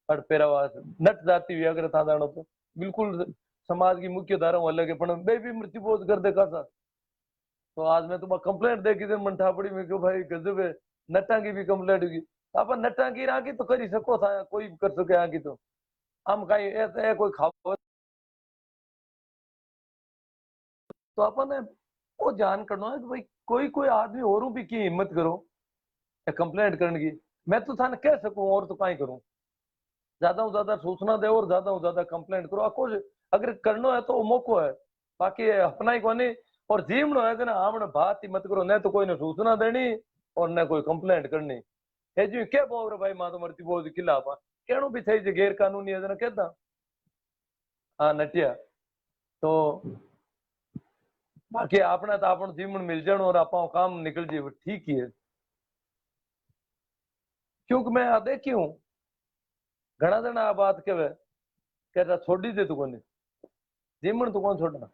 पेरावास नट जाती हुई अगर था जानो तो बिल्कुल समाज की मुख्य धारा अलग है पण बे भी मृत्यु बोध कर देखा था तो आज मैं तुम्हें कंप्लेंट देखी थी मन ठापड़ी में क्यों भाई गजब है नटा की भी कंप्लेंट होगी आप नटा की राखी तो करी सको था कोई कर सके आगे तो हम कहीं ऐसे कोई खाओ तो अपन वो जान करना है कि भाई कोई कोई आदमी औरों भी की हिम्मत करो कंप्लेंट करने की मैं तो थाने कह सकूं और तो कहीं करूं ज्यादा से ज्यादा सूचना दे और ज्यादा से ज्यादा कंप्लेंट करो आपको अगर करना है तो मौको है बाकी अपना ही कोनी और जीवनो है ना हमने बात ही मत करो न तो कोई ने सूचना देनी और न कोई कंप्लेंट करनी है जी क्या बोल रहे भाई मां तो मरती बोल खिलाफ कहणो भी सही गैर कानूनी है ना कहता हाँ नटिया तो बाकी अपना तो अपन जीवन मिल जाए और आप काम निकल जाए ठीक ही है क्योंकि मैं देखी हूँ घना जना आ बात कहे कहता छोड़ी दे तू कोनी जीवन तो कौन छोड़ना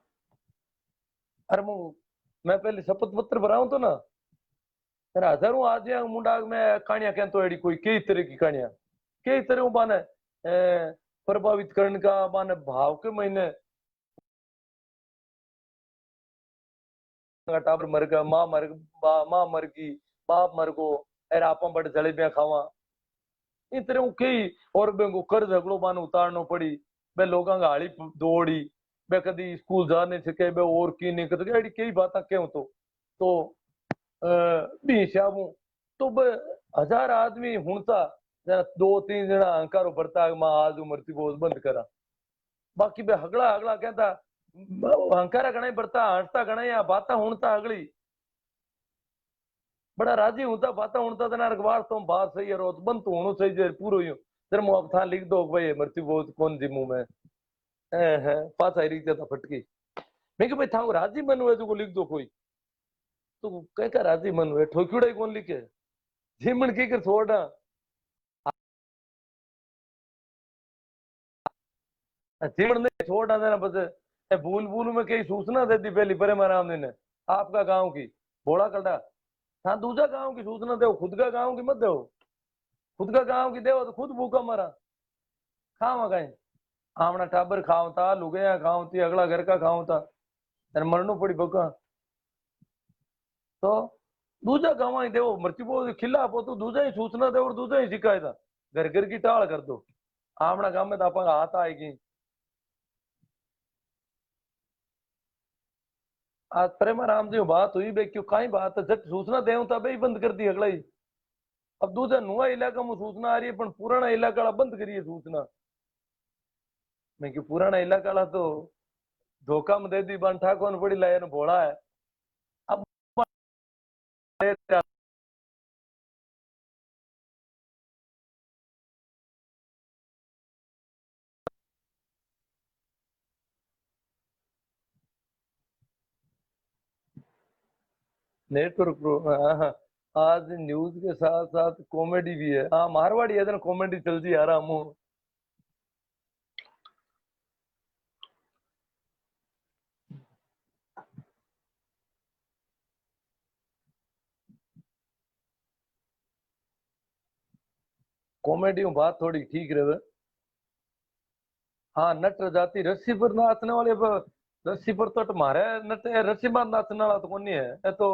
अरे मैं पहले शपथ पत्र भराऊं तो ना अरे हजारों आज मुंडा में कहानियां कह तो एडी कोई कई तरह की कहानियां कई तरह बाने प्रभावित करने का बाने भाव के महीने टाबर मर गया माँ मर गई बाप मर गो अरे आप बड़े जलेबियां खावा इन तरह कई और बेंगो कर झगड़ो बान उतारनो पड़ी बे लोगों का हाली दौड़ी बे कदी स्कूल जा नहीं सके बे और की नहीं कर कई बात क्यों तो बी शाबू तो 1000 आदमी हुणता जना 2-3 जना अंकारो भरता मां आज मरती बोझ बंद करा बाकी बे हगला हगला कहता अंकारा घणा भरता हंसता घणा या बाता हुणता अगली बड़ा राजी होता बाता हुणता तना अखबार तो बात सही है रोज बंद तो होनो सही जे पूरो यूं तेरे मुंह था लिख दो भाई मरती बोझ कौन जी मुंह में है पास आई रीते था फटकी मैं कि भाई था राजी मन हुए तो लिख दो कोई तो कह का राजी मन हुए ठोक्यूड़ा ही कौन लिखे जीमन की कर छोड़ा जीमन ने छोड़ा देना बस भूल भूल में कई सूचना दे दी पहली परे महाराम ने आपका गांव की बोला कटा हाँ दूसरा गांव की सूचना दो खुद का गांव की मत दो खुद का गांव की दो तो खुद भूखा मरा खावा कहीं आमना टाबर खावता लुगया खावती अगला घर का खावता अरे मरनो पड़ी भूखा तो दूसरा गांव ही देवो मृत्यु को खिला पो तो दूसरा ही सूचना दे और दूसरा ही शिकायत घर घर की टाल कर दो आमना गांव में तो आप हाथ आएगी आज प्रेमा राम जी बात हुई बे क्यों कहीं बात है जट सूचना दे तब ही बंद कर दी अगला ही अब दूसरा नुआ इलाका में सूचना आ रही है पर पुराना इलाका वाला बंद करिए सूचना मैं क्यों पुराना इलाका वाला तो धोखा में दे दी बन ठाकुर बड़ी लाइन भोला है अब नेटवर्क हाँ हाँ आज न्यूज के साथ साथ कॉमेडी भी है हाँ मारवाड़ी है कॉमेडी चलती आ रहा हूँ कॉमेडी में बात थोड़ी ठीक रहे हाँ नट जाती रस्सी पर नाचने वाले पर रस्सी पर तो मारे नट रस्सी मार नाचने वाला तो कौन नहीं है ये तो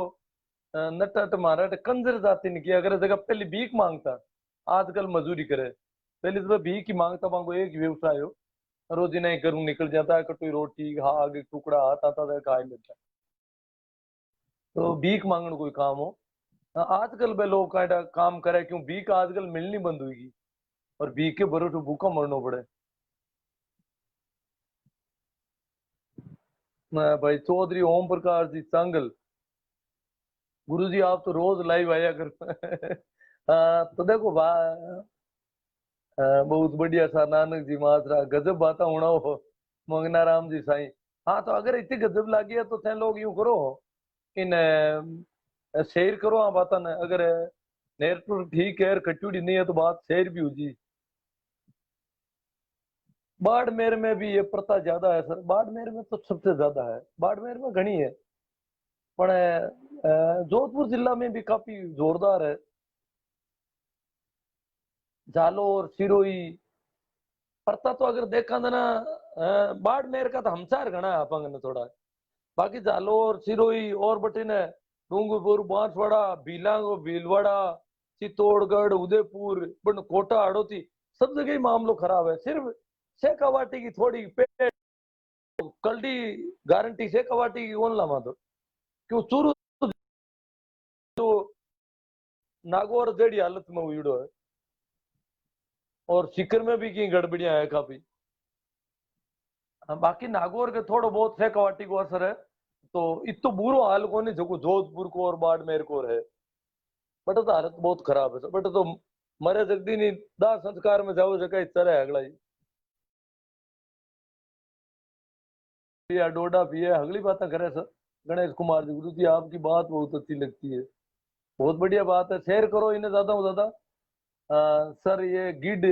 नट अट मारे कंजर जाति नहीं किया अगर जगह पहले भीख मांगता आजकल मजदूरी करे पहले तो भीख ही मांगता मांगो एक ही व्यवसाय हो रोज ही नहीं करूँ निकल जाता है कटोरी रोटी हाग टुकड़ा आता था खा लेता तो भीख मांगने कोई काम हो आजकल बे लोग का काम करे क्यों भीख आजकल मिलनी बंद हुई और भीख के भरोसे भूखा मरना पड़े भाई चौधरी ओम प्रकाश जी सांगल गुरु जी आप तो रोज लाइव आया कर तो देखो बहुत बढ़िया सा नानक जी महाराज गजब बात होना हो मंगना राम जी साईं हाँ तो अगर इतनी गजब लगी है तो थे लोग यूं करो इन शेयर करो हाँ बात ने अगर नेटवर्क ठीक है कटुड़ी नहीं है तो बात शेयर भी हो जी बाड़मेर में भी ये प्रथा ज्यादा है सर बाड़मेर में तो सबसे ज्यादा है बाड़मेर में घनी है पर जोधपुर जिला में भी काफी जोरदार है जालोर सिरोही प्रथा तो अगर देखा था ना बाड़मेर का तो हमसार घना है अपंग ने थोड़ा बाकी जालोर सिरोही और बटिन डूंगरपुर बांसवाड़ा भीलांग भीलवाड़ा चित्तौड़गढ़ उदयपुर कोटा हड़ौती सब जगह ही मामलो खराब है सिर्फ शेखावाटी की थोड़ी पेट कल्टी गारंटी शेखावाटी की ओन लामा तो क्यों चूरू तो नागौर जेडी हालत में हुई है और सीकर में भी की गड़बड़ियां है काफी बाकी नागौर के थोड़ा बहुत शेखावाटी को असर है तो इतो बुरो हाल को नहीं जो जोधपुर को और बाड़मेर को है बट तो हालत बहुत खराब है बट तो मरे जगदी नहीं दाह संस्कार में जाओ जगह चले अगला ही पिया डोडा पिया अगली बातें करे सर गणेश कुमार जी गुरु जी आपकी बात बहुत अच्छी लगती है बहुत बढ़िया बात है शेयर करो इन्हें ज्यादा से ज्यादा सर ये गिड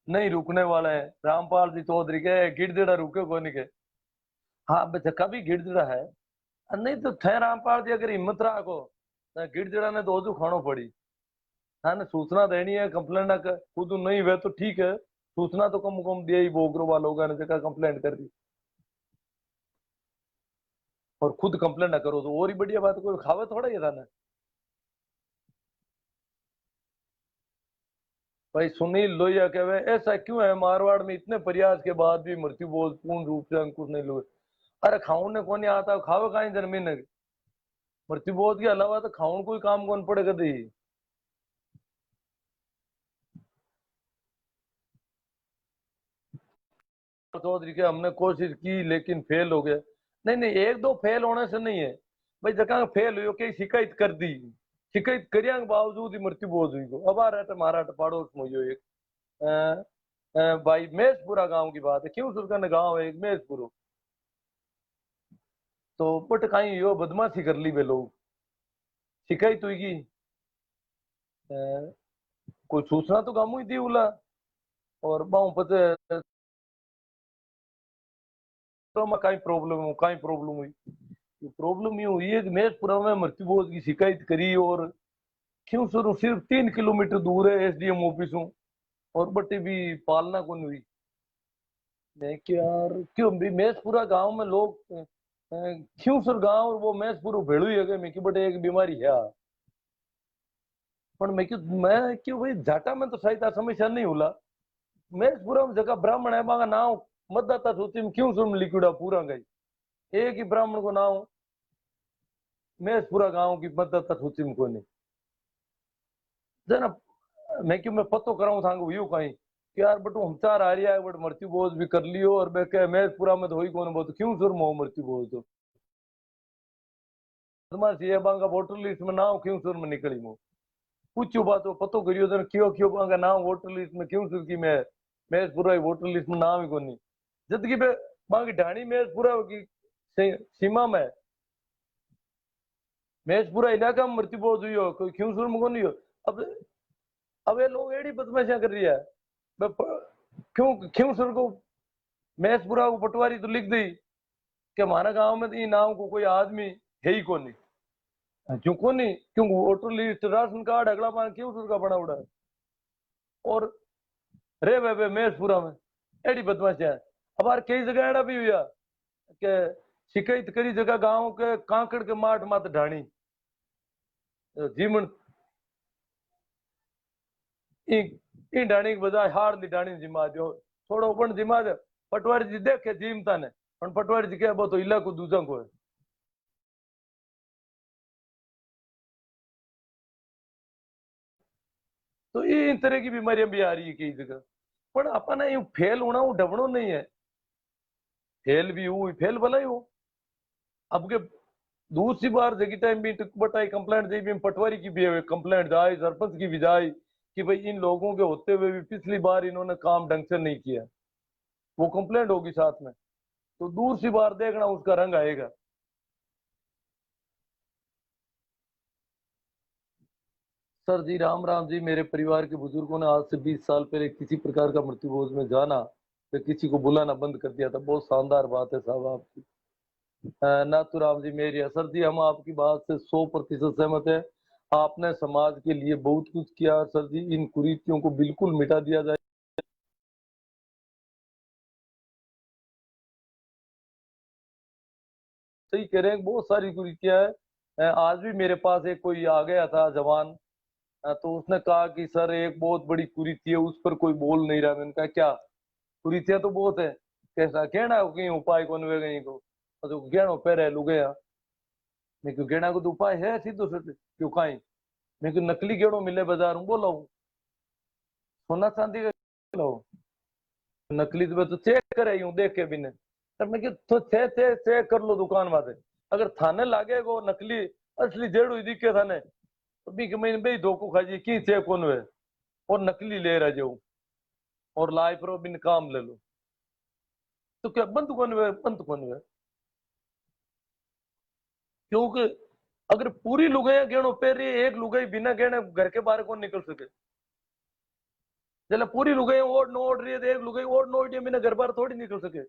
नहीं रुकने वाला है रामपाल जी चौधरी के गिड़ देड़ा रुके को नहीं के हाँ बच्चा कभी गिड़ देड़ा है नहीं तो थे रामपाल जी अगर हिम्मत रखो तो गिड़ देड़ा ने तो ओजू खानो पड़ी हाँ ना सूचना देनी है कंप्लेंट ना खुद नहीं हुए तो ठीक है सूचना तो कम कम दिया ही बोगरो वालों ने जगह कंप्लेंट कर दी और खुद कंप्लेंट ना करो तो और ही बढ़िया बात कोई खावे थोड़ा ही था ना भाई सुनील लोहिया कहे ऐसा क्यों है मारवाड़ में इतने प्रयास के बाद भी मृत्यु बोध पूर्ण रूप से अंकुश नहीं लोए अरे खाऊ ने कौन आता खावे कहीं जन्मीन मृत्यु बोध के अलावा तो खाऊन कोई काम कौन पड़े कदी। चौधरी के हमने कोशिश की लेकिन फेल हो गया। नहीं नहीं, एक दो फेल होने से नहीं है भाई, जगह फेल हुई कई शिकायत कर दी, शिकायत करिया के बावजूद ही मृत्यु बोध हुई को। अब आ रहा हमारा पड़ोस में यो एक भाई मेषपुरा गांव की बात है, क्यों सुरकन गांव है एक मेषपुर। तो बट कहीं यो बदमाशी कर ली वे लोग, शिकायत हुई की कोई सूचना तो गामू ही दी उला, और बाऊ पते तो मैं कहीं प्रॉब्लम हो कहीं प्रॉब्लम हुई। प्रॉब्लम ये हुई है कि मेषपुरा में मृत्यु बोध की शिकायत करी, और क्यों सर सिर्फ 3 किलोमीटर दूर है एसडीएम ऑफिस हूँ, और बट्टी भी पालना कौन हुई। मैं क्या यार क्यों भी मेषपुरा गांव में लोग क्यों सर गांव और वो मेषपुर भेड़ू ही है कि मैं कि बटे एक बीमारी है। पर मैं क्यों भाई झाटा में तो शायद आ समस्या नहीं होला। मेषपुरा में जगह ब्राह्मण है बागा नाव मतदाता सूची में क्यों सुन लिखिड़ा पूरा गई, एक ही ब्राह्मण को नाव मेषपुरा गांव की मतदाता सूची में कोई नहीं। जना मैं क्यों मैं पतो कराऊं था यू कहीं कि यार बटू हम चार आ रही है बट मृत्यु बोझ भी कर लियो, और मैं कह मेषपुरा में तो हुई कौन बहुत क्यों सुर मो मृत्यु बोझ तो तुम्हारे सी बांगा वोटर लिस्ट में नाम क्यों सुर में निकली मो पूछो बात वो पतो करियो जन क्यों क्यों बांगा नाम वोटर लिस्ट में क्यों सुर की मैं मेषपुरा वोटर लिस्ट में नाम ही कौन नहीं। जबकि बांगी ढाणी मेषपुरा की सीमा में मेषपुरा इलाका में मृत्यु बोझ हुई हो कोई क्यों सुर में कौन नहीं हो। अब अब ये लोग एड़ी बदमाशियां कर रही है। क्यों क्यों सुर को मेषपुरा को पटवारी तो लिख दी कि हमारा गांव में तो ये नाम को कोई आदमी है ही कौन नहीं, क्यों कौन नहीं क्यों वोटर लिस्ट राशन कार्ड अगला बार क्यों उसका बना उड़ा है। और रे वे मेषपुरा में एडी बदमाशियां है। अब यार कई जगह एड़ा भी हुआ कि शिकायत करी जगह गांव के कांकड़ के माठ मात ढाणी जीवन इन ढाणी की बजाय हार ली ढाणी जिमा दो थोड़ा पण जिमा दे पटवारी जी देखे जीमता ने पटवारी जी क्या बहुत इलाको दूजा को है। तो ये इन तरह की बीमारियां भी आ रही है कई जगह। पर अपना यूं फेल होना वो डबड़ो नहीं है, फेल भी हुई फेल भला ही हो। अब के दूसरी बार जगी टाइम भी बटाई कंप्लेंट दी भी पटवारी की भी कंप्लेंट जाए सरपंच की भी जाए कि भाई इन लोगों के होते हुए भी पिछली बार इन्होंने काम ढंग से नहीं किया, वो कंप्लेंट होगी साथ में। तो दूसरी बार देखना उसका रंग आएगा। सर जी राम राम जी, मेरे परिवार के बुजुर्गों ने आज से 20 साल पहले किसी प्रकार का मृत्युभोज में जाना या किसी को बुलाना बंद कर दिया था। बहुत शानदार बात है साहब आपकी। नाथुराम जी मेरी सर जी हम आपकी बात से 100% सहमत है। आपने समाज के लिए बहुत कुछ किया सर जी, इन कुरीतियों को बिल्कुल मिटा दिया जाए। सही कह रहे हैं, बहुत सारी कुरीतियां है। आज भी मेरे पास एक कोई आ गया था जवान, तो उसने कहा कि सर एक बहुत बड़ी कुरीति है उस पर कोई बोल नहीं रहा। मैंने कहा क्या कुरीतियां तो बहुत है, कैसा कहना है कहीं उपाय कौन वे कहीं को तो गहनो पैर लुगया। मैं क्यों गहना को तो उपाय है सीधो से क्यों कहीं मैं क्यों नकली गेड़ो मिले बाजार में बोला हूँ सोना चांदी का लो नकली तो चेक करे यूं देख के भी ने। तब मैं तो चेक कर लो दुकान वाले, अगर थाने लागे वो नकली असली जेड़ू ही दिखे थाने तो बी के महीने बे धोखो खा जी की चेक कौन हुए और नकली ले रहा जो और लाई पर बिन काम ले लो। तो क्या बंद कौन हुए बंद कौन हुए, क्योंकि अगर पूरी लुगाइयां गहनों पहन रही है एक लुगाई बिना गहने घर के बाहर कौन निकल सके। चलो पूरी लुगाइयां ओढ़ न ओढ़ रही है तो एक लुगाई ओढ़ न ओढ़ बिना घर बाहर थोड़ी निकल सके।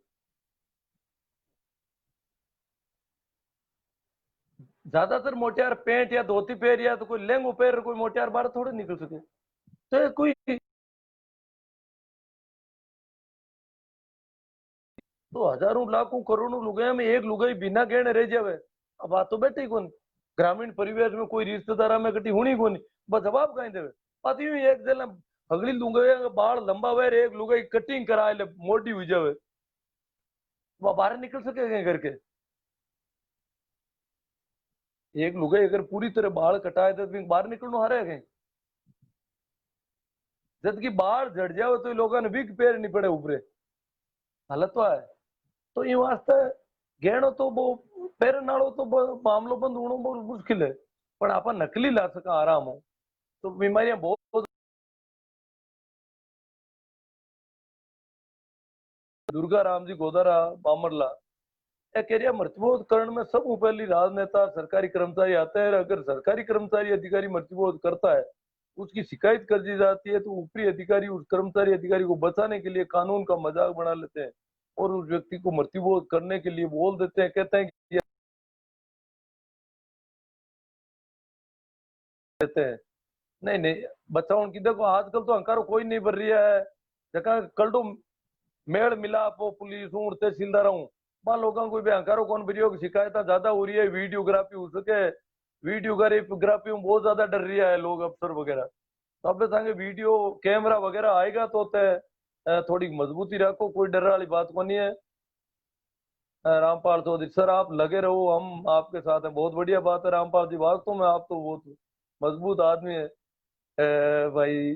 ज्यादातर मोटियार पेंट या धोती पहन या तो कोई लहंगो पहन कोई मोटियार बाहर थोड़ी निकल सके। तो कोई तो हजारों लाखों करोड़ों लुगाई में एक लुगाई बिना गहने रह जावे। अब बात तो बैठे कौन ग्रामीण परिवेश में कोई रिश्तेदार में कटी होनी कौन बस जवाब कहीं देवे। बात यूं ही एक जन अगली लुगाई का बाल लंबा हुआ एक लुगाई कटिंग करा ले मोटी हुई जावे वह बाहर निकल सके करके। एक लुगाई अगर पूरी तरह बाल कटाए तो बाहर निकलना हारे गए, जबकि बाल झड़ जाओ तो लोगों ने विग पैर नहीं पड़े ऊपरे हालत तो है। तो ये वास्ते गहणो तो वो पैर नालो तो मामलो बंद होना बहुत मुश्किल है, पर आप नकली ला सका आराम हो तो बीमारियां बहुत। दुर्गा राम जी गोदारा बामरला करिया मृत्युबोध करण में सब पहली राजनेता सरकारी कर्मचारी आते हैं। अगर सरकारी कर्मचारी अधिकारी मृत्युबोध करता है, उसकी शिकायत कर दी जाती है, तो ऊपरी अधिकारी उस कर्मचारी अधिकारी को बचाने के लिए कानून का मजाक बना लेते हैं और उस व्यक्ति को मृत्युबोध करने के लिए बोल देते हैं, कहते हैं कि देते हैं। नहीं नहीं, बचाओ उनकी। देखो आजकल तो हंकारो कोई नहीं भर रही है, जगह कल तो मेल मिलाप हो पुलिस हूँ तहसीलदार हूँ, वहां लोगों को भी हंकारो कौन भरियो की शिकायत ज्यादा हो रही है, वीडियोग्राफी हो सके, वीडियोग्राफी में बहुत ज्यादा डर रही है लोग अफसर वगैरह। तो अब संगे वीडियो कैमरा वगैरह आएगा तो थोड़ी मजबूती रखो, कोई डर वाली बात को नहीं है। रामपाल चौधरी सर आप लगे रहो, हम आपके साथ हैं, बहुत बढ़िया बात है रामपाल जी, वास्तव में आप तो बहुत मजबूत आदमी है। भाई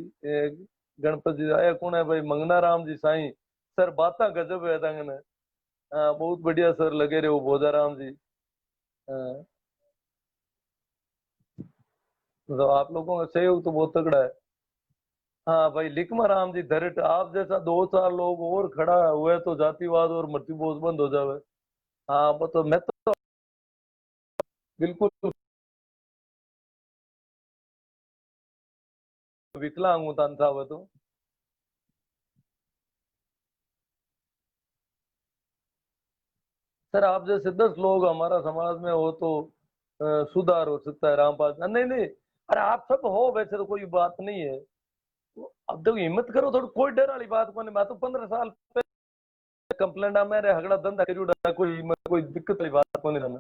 गणपत जी आया कौन है भाई, मंगना राम जी साईं सर, बातें गजब है तंगने। बहुत बढ़िया सर लगे रहे हो भोजा राम जी। मतलब आप लोगों का सहयोग तो बहुत तगड़ा है। हाँ भाई लिखमा राम जी धरट, आप जैसा दो चार लोग और खड़ा हुए तो जातिवाद और मृत्युबोध बंद हो जावे। हाँ वो तो मैं तो बिल्कुल विकलांग हूँ तान था वो तो। सर आप जैसे 10 लोग हमारा समाज में हो तो सुधार हो सकता है रामपाल। नहीं नहीं, अरे आप सब हो वैसे तो कोई बात नहीं है। तो अब देखो हिम्मत करो थोड़ी, कोई डर वाली बात को नहीं। मैं तो 15 साल कंप्लेंट मेरे हगड़ा धंधा करी, कोई दिक्कत वाली बात को नहीं।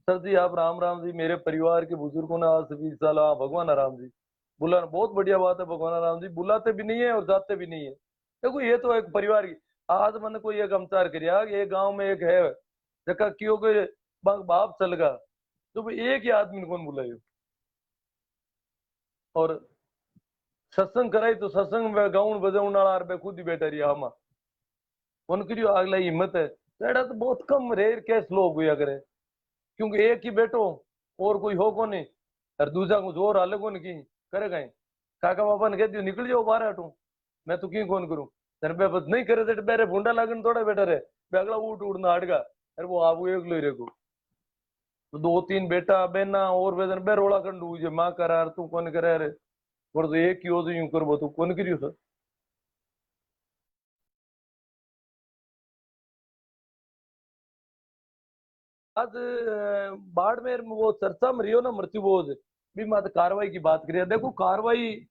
सर जी आप राम राम जी, मेरे परिवार के बुजुर्गों ने आज से 20 साल भगवान राम जी बुलाना बहुत बढ़िया बात है। भगवान राम जी बुलाते भी नहीं है और जाते भी नहीं है। देखो ये तो एक परिवार की, आज मैंने कोई एक अमचार करिया कि एक गांव में एक है जका क्यों के बाप चल गया, तो भाई एक ही आदमी कौन बुलायो। और सत्संग कराई तो सत्संग में गाउन बजाउन वाला खुद ही बैठा रही हम कौन करियो, अगला हिम्मत है तो एड़ा तो बहुत कम रेर केस लोग हुआ करे, क्योंकि एक ही बैठो और कोई हो को नहीं, और दूसरा को जोर हाले को नहीं की करेगा ही। काका बाबा ने कह दियो निकल जाओ बाहर हटू, मैं तो क्यों कौन करूं। तेरे पे बस नहीं करे तो बेरे भूडा लागन थोड़ा बेटा रे, अगला उठ उड़ना हटगा, अरे वो आप एक लो रे को। तो दो तीन बेटा बहना और वेदन बे रोला कंडू जे मां करार तू कौन करे रे, और तो एक ही हो तो यूं करबो तू कौन करियो सर। आज बाड़मेर में वो चर्चा में रियो ना मृत्युबोध भी मत कार्रवाई की बात करिए। देखो कार्रवाई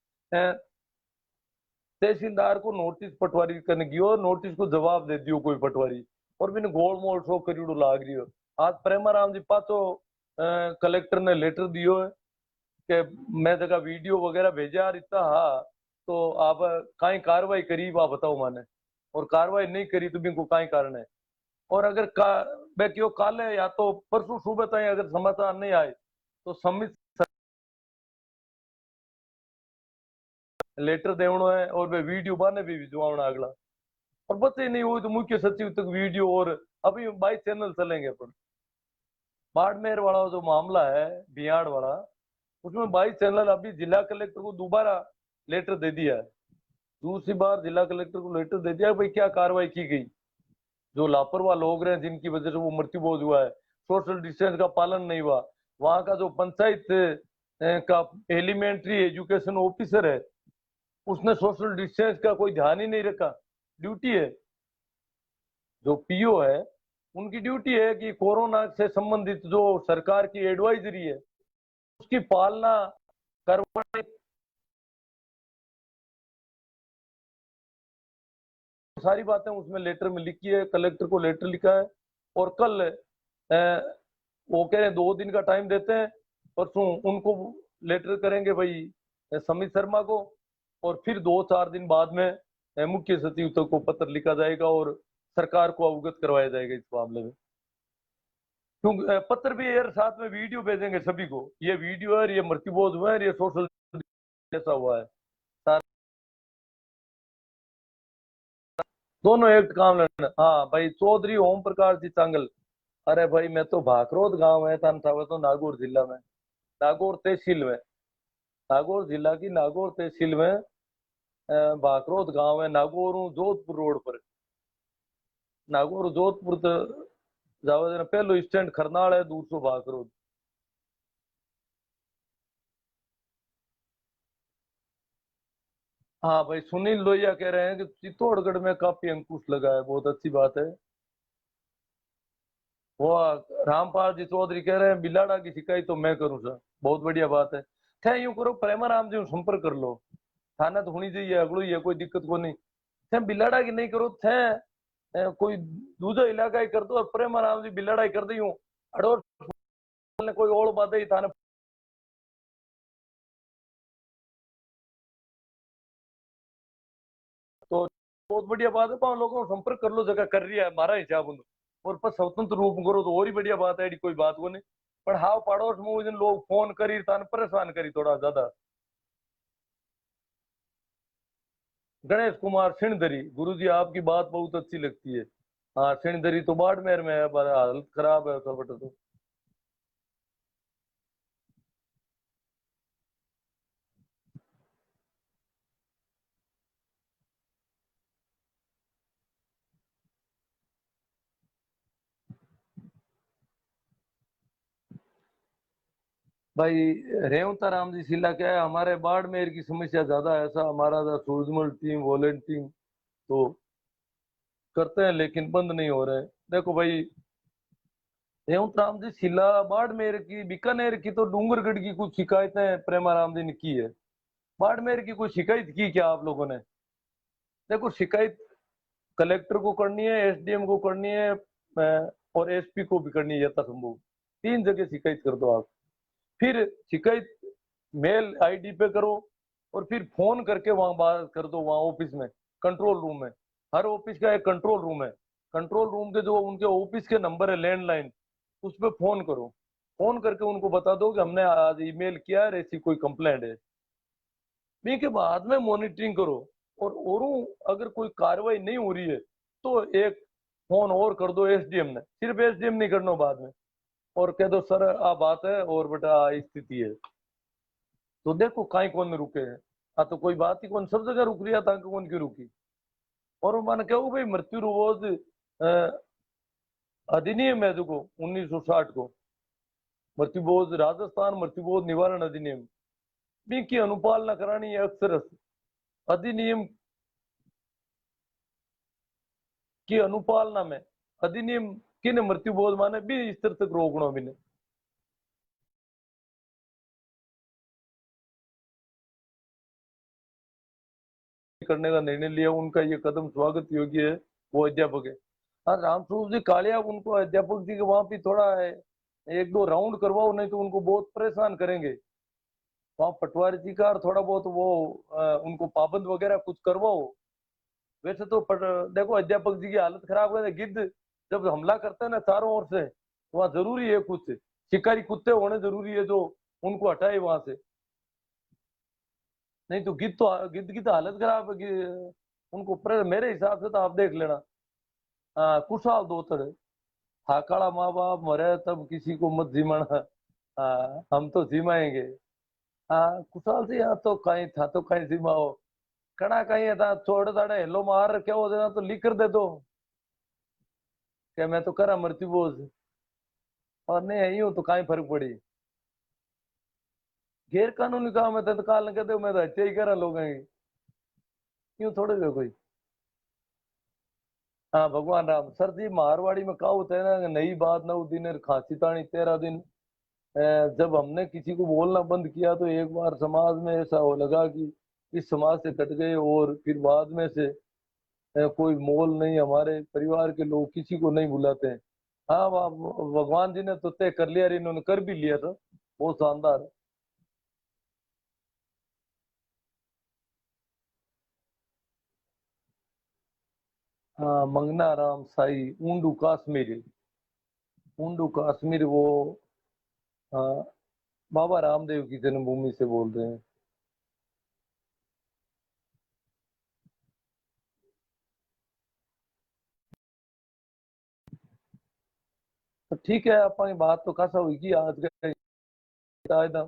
तहसीलदार को नोटिस पटवारी करने की और नोटिस को जवाब दे दियो कोई पटवारी, और मैंने गोल मोल शो करियो लाग रही हो। आज प्रेमाराम जी पाचो कलेक्टर ने लेटर दियो है कि मैं जगह वीडियो वगैरह भेजा इतना हाँ, तो आप काई कार्रवाई करी बा बताओ माने, और कार्रवाई नहीं करी तो भी को काई कारण है। और अगर मैं क्यों काल है या तो परसों सुबह तक अगर समाचार नहीं आए तो समित लेटर देवनो है और वे वीडियो बाने भी भिजवाना अगला। और बस ही नहीं हुई तो मुख्य सचिव तक वीडियो, और अभी 22 चैनल चलेंगे अपन। बाड़मेर वाला जो मामला है बिहाड़ वाला, उसमें 22 चैनल अभी जिला कलेक्टर को दोबारा लेटर दे दिया है, दूसरी बार जिला कलेक्टर को लेटर दे दिया भाई क्या कार्रवाई की गई, जो लापरवाह लोग रहे जिनकी वजह से वो मृत्युबोध हुआ है, सोशल डिस्टेंस का पालन नहीं हुआ। वहां का जो पंचायत का एलिमेंट्री एजुकेशन ऑफिसर है, उसने सोशल डिस्टेंस का कोई ध्यान ही नहीं रखा। ड्यूटी है, जो पीओ है उनकी ड्यूटी है कि कोरोना से संबंधित जो सरकार की एडवाइजरी है उसकी पालना करवाने, सारी बातें उसमें लेटर में लिखी है, कलेक्टर को लेटर लिखा है। और कल वो कह रहे हैं 2 दिन का टाइम देते हैं, परसों उनको लेटर करेंगे भाई समित शर्मा को, और फिर 2-4 दिन बाद में मुख्य सचिव तक को पत्र लिखा जाएगा और सरकार को अवगत करवाया जाएगा इस मामले में। क्योंकि पत्र भी यार साथ में वीडियो भेजेंगे सभी को, ये वीडियो है, ये मृत्यु बोध हुआ है, ये सोशल ऐसा हुआ है, सारा दोनों एक काम लेना। हाँ भाई, चौधरी ओम प्रकाश जी चांगल। अरे भाई मैं तो भाकरोद गांव है तान था, तो नागौर जिला में, नागौर तहसील में, नागौर जिला की नागौर तहसील में भाकरोद गांव है, नागौर जोधपुर रोड पर, नागौर जोधपुर तो जाओ जना पहलो स्टैंड खरनाल है, दूर सो भाकरोद। हाँ भाई, सुनील लोहिया कह रहे हैं कि चित्तौड़गढ़ में काफी अंकुश लगा है, बहुत अच्छी बात है। वो रामपाल जी चौधरी कह रहे हैं बिलाड़ा की शिकायत तो मैं करूँ सर, बहुत बढ़िया बात है। थे यूं करो, प्रेमाराम जी संपर्क कर लो, थाना तो होनी चाहिए, अगलो ही है, कोई दिक्कत को नहीं। थे बिलाड़ा की नहीं करो, थे कोई दूसरा इलाका ही कर दो, और प्रेमाराम जी बिलाड़ा ही कर दी हूँ, अड़ोर ने कोई और बात ही थाने। तो बहुत बढ़िया बात है, पांच लोगों को संपर्क कर लो, जगह कर रही है हमारा हिसाब उन, और पर स्वतंत्र रूप में करो तो और ही बढ़िया बात है, कोई बात को नहीं। पर हाँ, पड़ोस में वो जिन लोग फोन करी तान परेशान करी थोड़ा ज्यादा। गणेश कुमार सिणधरी, गुरु जी आपकी बात बहुत अच्छी लगती है। हाँ सिणधरी तो बाड़मेर में है, पर हालत खराब है उसका बेटा तो। भाई रेवता राम जी सिला क्या है, हमारे बाड़मेर की समस्या ज्यादा है, ऐसा हमारा सूरजमल टीम वॉलेंटियर तो करते हैं, लेकिन बंद नहीं हो रहे। देखो भाई, रेवता राम जी सिला बाड़मेर की, बीकानेर की तो डूंगरगढ़ की कुछ शिकायतें प्रेमाराम जी ने की है, बाड़मेर की कोई शिकायत की क्या आप लोगों ने? देखो शिकायत कलेक्टर को करनी है, एसडीएम को करनी है, और एसपी को भी करनी है यथासंभव, तीन जगह शिकायत कर दो आप। फिर शिकायत मेल आईडी पे करो, और फिर फोन करके वहां बात कर दो, वहां ऑफिस में, कंट्रोल रूम में। हर ऑफिस का एक कंट्रोल रूम है, कंट्रोल रूम के जो उनके ऑफिस के नंबर है लैंडलाइन, उस पर फोन करो, फोन करके उनको बता दो कि हमने आज ईमेल किया है, ऐसी कोई कंप्लेंट है। बी के बाद में मॉनिटरिंग करो, और अगर कोई कार्रवाई नहीं हो रही है तो एक फोन और कर दो एसडीएम ने, सिर्फ एसडीएम नहीं करना बाद में, और कह दो सर आ बात है और बेटा आ स्थिति है। तो देखो कहीं कौन रुके हैं, हाँ तो कोई बात ही कौन, सब जगह रुक रही है, ताकि कौन क्यों रुकी। और वो मैंने कहा भाई, मृत्यु रोज अधिनियम है देखो 1960 को, मृत्यु बोझ राजस्थान मृत्यु बोझ निवारण अधिनियम, बी की अनुपालना करानी है अक्सर, अधिनियम की अनुपालना में, अधिनियम किन मृत्यु बोध माने भी इस तरह तक रोकना भी नहीं करने का निर्णय लिया, उनका ये कदम स्वागत योग्य है। वो अध्यापक है, हाँ रामस्वरूप जी कालिया, उनको अध्यापक जी के वहां भी थोड़ा है, एक दो राउंड करवाओ, नहीं तो उनको बहुत परेशान करेंगे वहां पटवारी जी का, और थोड़ा बहुत वो उनको पाबंद वगैरह कुछ करवाओ। वैसे तो देखो अध्यापक जी की हालत खराब है, गिद्ध जब हमला करते हैं ना चारों ओर से, तो वहां जरूरी है कुछ शिकारी कुत्ते होने जरूरी है, जो उनको हटाए वहां से। नहीं तो गिद्ध की तो हालत खराब है उनको मेरे हिसाब से तो आप देख लेना। हाँ कुशाल दोतर है, हाकाड़ा माँ बाप मरे तब किसी को मत जिमाना, हाँ हम तो जिमाएंगे। हाँ कुशाल से यहाँ तो कहीं था तो कहीं जिमाओ, कड़ा कहीं था छोड़ दाड़े हेलो मार क्या हो देना तो लिख कर दे दो, क्या मैं तो करा मृत्यु बोझ, और नहीं आई हूँ तो कहीं फर्क पड़ी। गैर कानूनी काम है तत्काल न कहते मैं तो हत्या ही करा लोगों की, क्यों थोड़े जो कोई। हाँ भगवान राम सर जी, मारवाड़ी में कहावत है ना, नई बात नौ दिन खांसी तानी 13 दिन। जब हमने किसी को बोलना बंद किया तो एक बार समाज में ऐसा हो लगा कि इस समाज से कट गए, और फिर बाद में से कोई मोल नहीं, हमारे परिवार के लोग किसी को नहीं बुलाते हैं। हाँ भगवान जी ने तो तय कर लिया, इन्होंने कर भी लिया था, बहुत शानदार। हाँ मंगना राम साई ऊंडू कश्मीरी, मुंडू कश्मीर वो, हाँ, बाबा रामदेव की जन्मभूमि से बोल रहे हैं। तो ठीक है, अपनी बात तो खासा हुई की आज का आए था।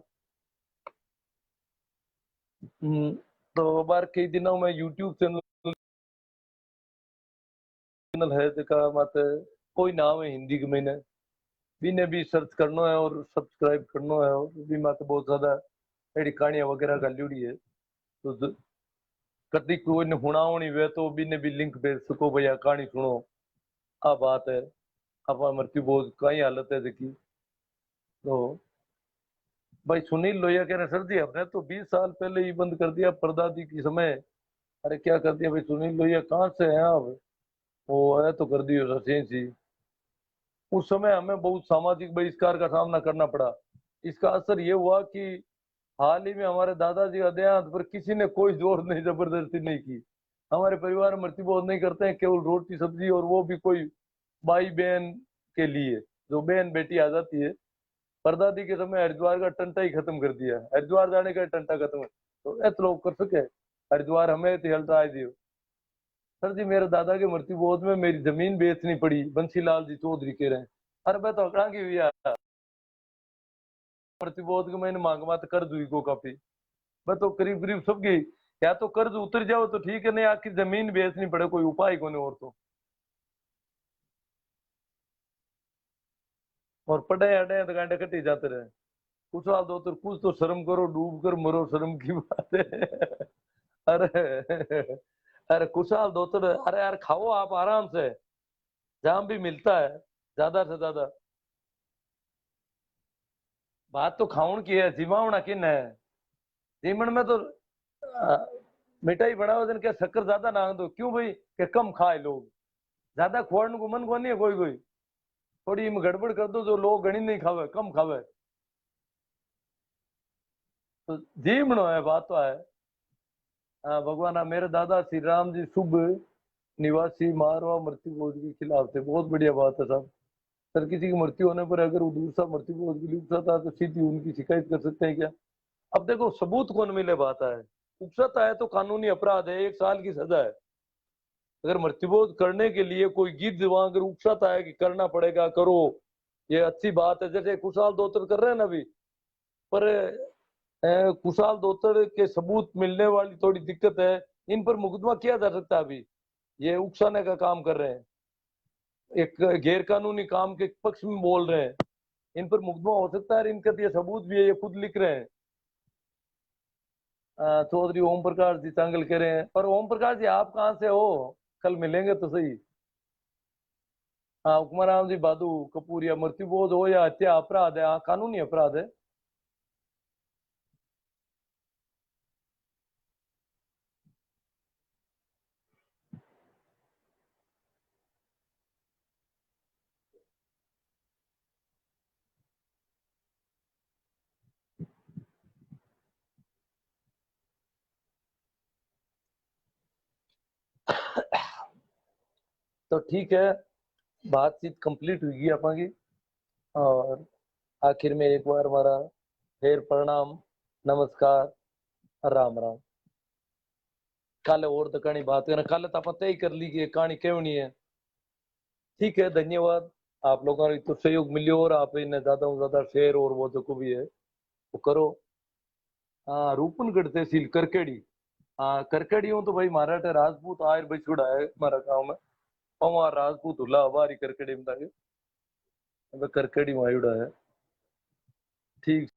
तो बार कई दिनों में यूट्यूब चैनल है जका मत कोई नाम है हिंदी के मैंने बिने भी सर्च करना है और सब्सक्राइब करना है, और भी मत बहुत ज्यादा एडी कहानियां वगैरह गाल्यूड़ी है। तो कदी कोई ने हुणावणी वे तो बिने भी लिंक भेज सको भैया कहानी सुनो। आ बात है, अपा मृत्यु बोझ कई हालत है देखी। तो भाई सुनील लोहिया कह रहे सर जी हमने तो 20 साल पहले ही बंद कर दिया परदादी की समय। अरे क्या कर दिया भाई, सुनील लोहिया कहाँ से है अब? वो है तो कर दियो रसें सी। उस समय हमें बहुत सामाजिक बहिष्कार का सामना करना पड़ा। इसका असर ये हुआ कि हाल ही में हमारे दादाजी का देहांत पर किसी ने कोई जोर नहीं, जबरदस्ती नहीं की। हमारे परिवार में मृत्युबोध नहीं करते हैं, केवल रोटी सब्जी, और वो भी कोई भाई बहन के लिए, जो बहन बेटी आ जाती है। परदादी के समय हरिद्वार का टंटा ही खत्म कर दिया, हरिद्वार जाने का टंटा खत्म है। तो ऐसे लोग कर सके हरिद्वार हमें तो हल्टा आए दियो। सर जी मेरे दादा के मृत्यु बोध में मेरी जमीन बेचनी पड़ी, बंसीलाल जी चौधरी कह रहे हैं। अरे मैं तो हकड़ा की हुई मृत्यु बोध के मैंने मांग मत कर दुई को काफी। मैं तो करीब करीब सबकी, या तो कर्ज उतर जाओ तो ठीक है, नहीं आखिर जमीन बेचनी पड़े, कोई उपाय को नहीं और तो। और पढ़े अड़े तो गांडे कटी जाते रहे। कुछ साल दो तो कुछ तो शर्म करो, डूब कर मरो, शर्म की बात है। अरे अरे कुशाल दोतर, अरे यार खाओ आप आराम से, जहां भी मिलता है ज्यादा से ज्यादा। बात तो खाउन की है, जिमावना किन है। जीवन में तो आ, मिठाई बनाओ दिन के शक्कर ज्यादा ना दो, क्यों भाई कि कम खाए लोग। ज्यादा खोड़ने को मन को नहीं है कोई कोई। थोड़ी इम गड़बड़ कर दो जो लोग गणी नहीं खावे, कम खावे। तो जीवनो है बात तो है। हाँ भगवान, मेरे दादा श्री राम जी शुभ निवासी मारवा मृत्यु भोज के खिलाफ थे, बहुत बढ़िया बात है साहब। सर किसी की मृत्यु होने पर अगर वो दूसरा मृत्यु भोज के लिए उकसाता है तो सीधी उनकी शिकायत कर सकते हैं क्या? अब देखो सबूत कौन मिले बात है। उकसाता है तो कानूनी अपराध है, 1 साल की सजा है। अगर मृत्युबोध करने के लिए कोई गिद्ध वहां अगर उकसाता है कि करना पड़ेगा करो, ये अच्छी बात है, जैसे कुशाल दोतर कर रहे हैं ना अभी। पर कुशाल दोतर के सबूत मिलने वाली थोड़ी दिक्कत है। इन पर मुकदमा किया जा सकता है अभी, ये उकसाने का काम कर रहे हैं, एक गैर कानूनी काम के पक्ष में बोल रहे हैं। इन पर मुकदमा हो सकता है, इनका तो ये सबूत भी है, ये खुद लिख रहे हैं। चौधरी ओम प्रकाश जी चांगल कह रहे हैं, पर ओम प्रकाश जी आप कहाँ से हो? कल मिलेंगे तो सही। हाँ हुक्माराम जी बादू कपूर, या मृत्युबोध हो या हत्या अपराध है, हाँ कानूनी अपराध है। तो ठीक है, बातचीत कंप्लीट हुई अपा की। और आखिर में एक बार हमारा फिर प्रणाम, नमस्कार, राम राम। कल और तो कहानी बात करना, कल तो अपन तय कर ली कि कहानी क्यों नहीं है। ठीक है, धन्यवाद। आप लोगों का तो सहयोग मिलियो, और आप इन्हें ज्यादा से ज्यादा शेयर और वो जो को भी है वो करो। हाँ रूपनगढ़ तहसील करकेड़ी। हाँ करकेड़ी हूँ तो भाई महाराष्ट्र राजपूत आयर बछुड़ा है हमारा गाँव में। और वहाँ राजपूत हुला हमारी करकेड़ी में था, करकेड़ी मायूड़ा है। ठीक।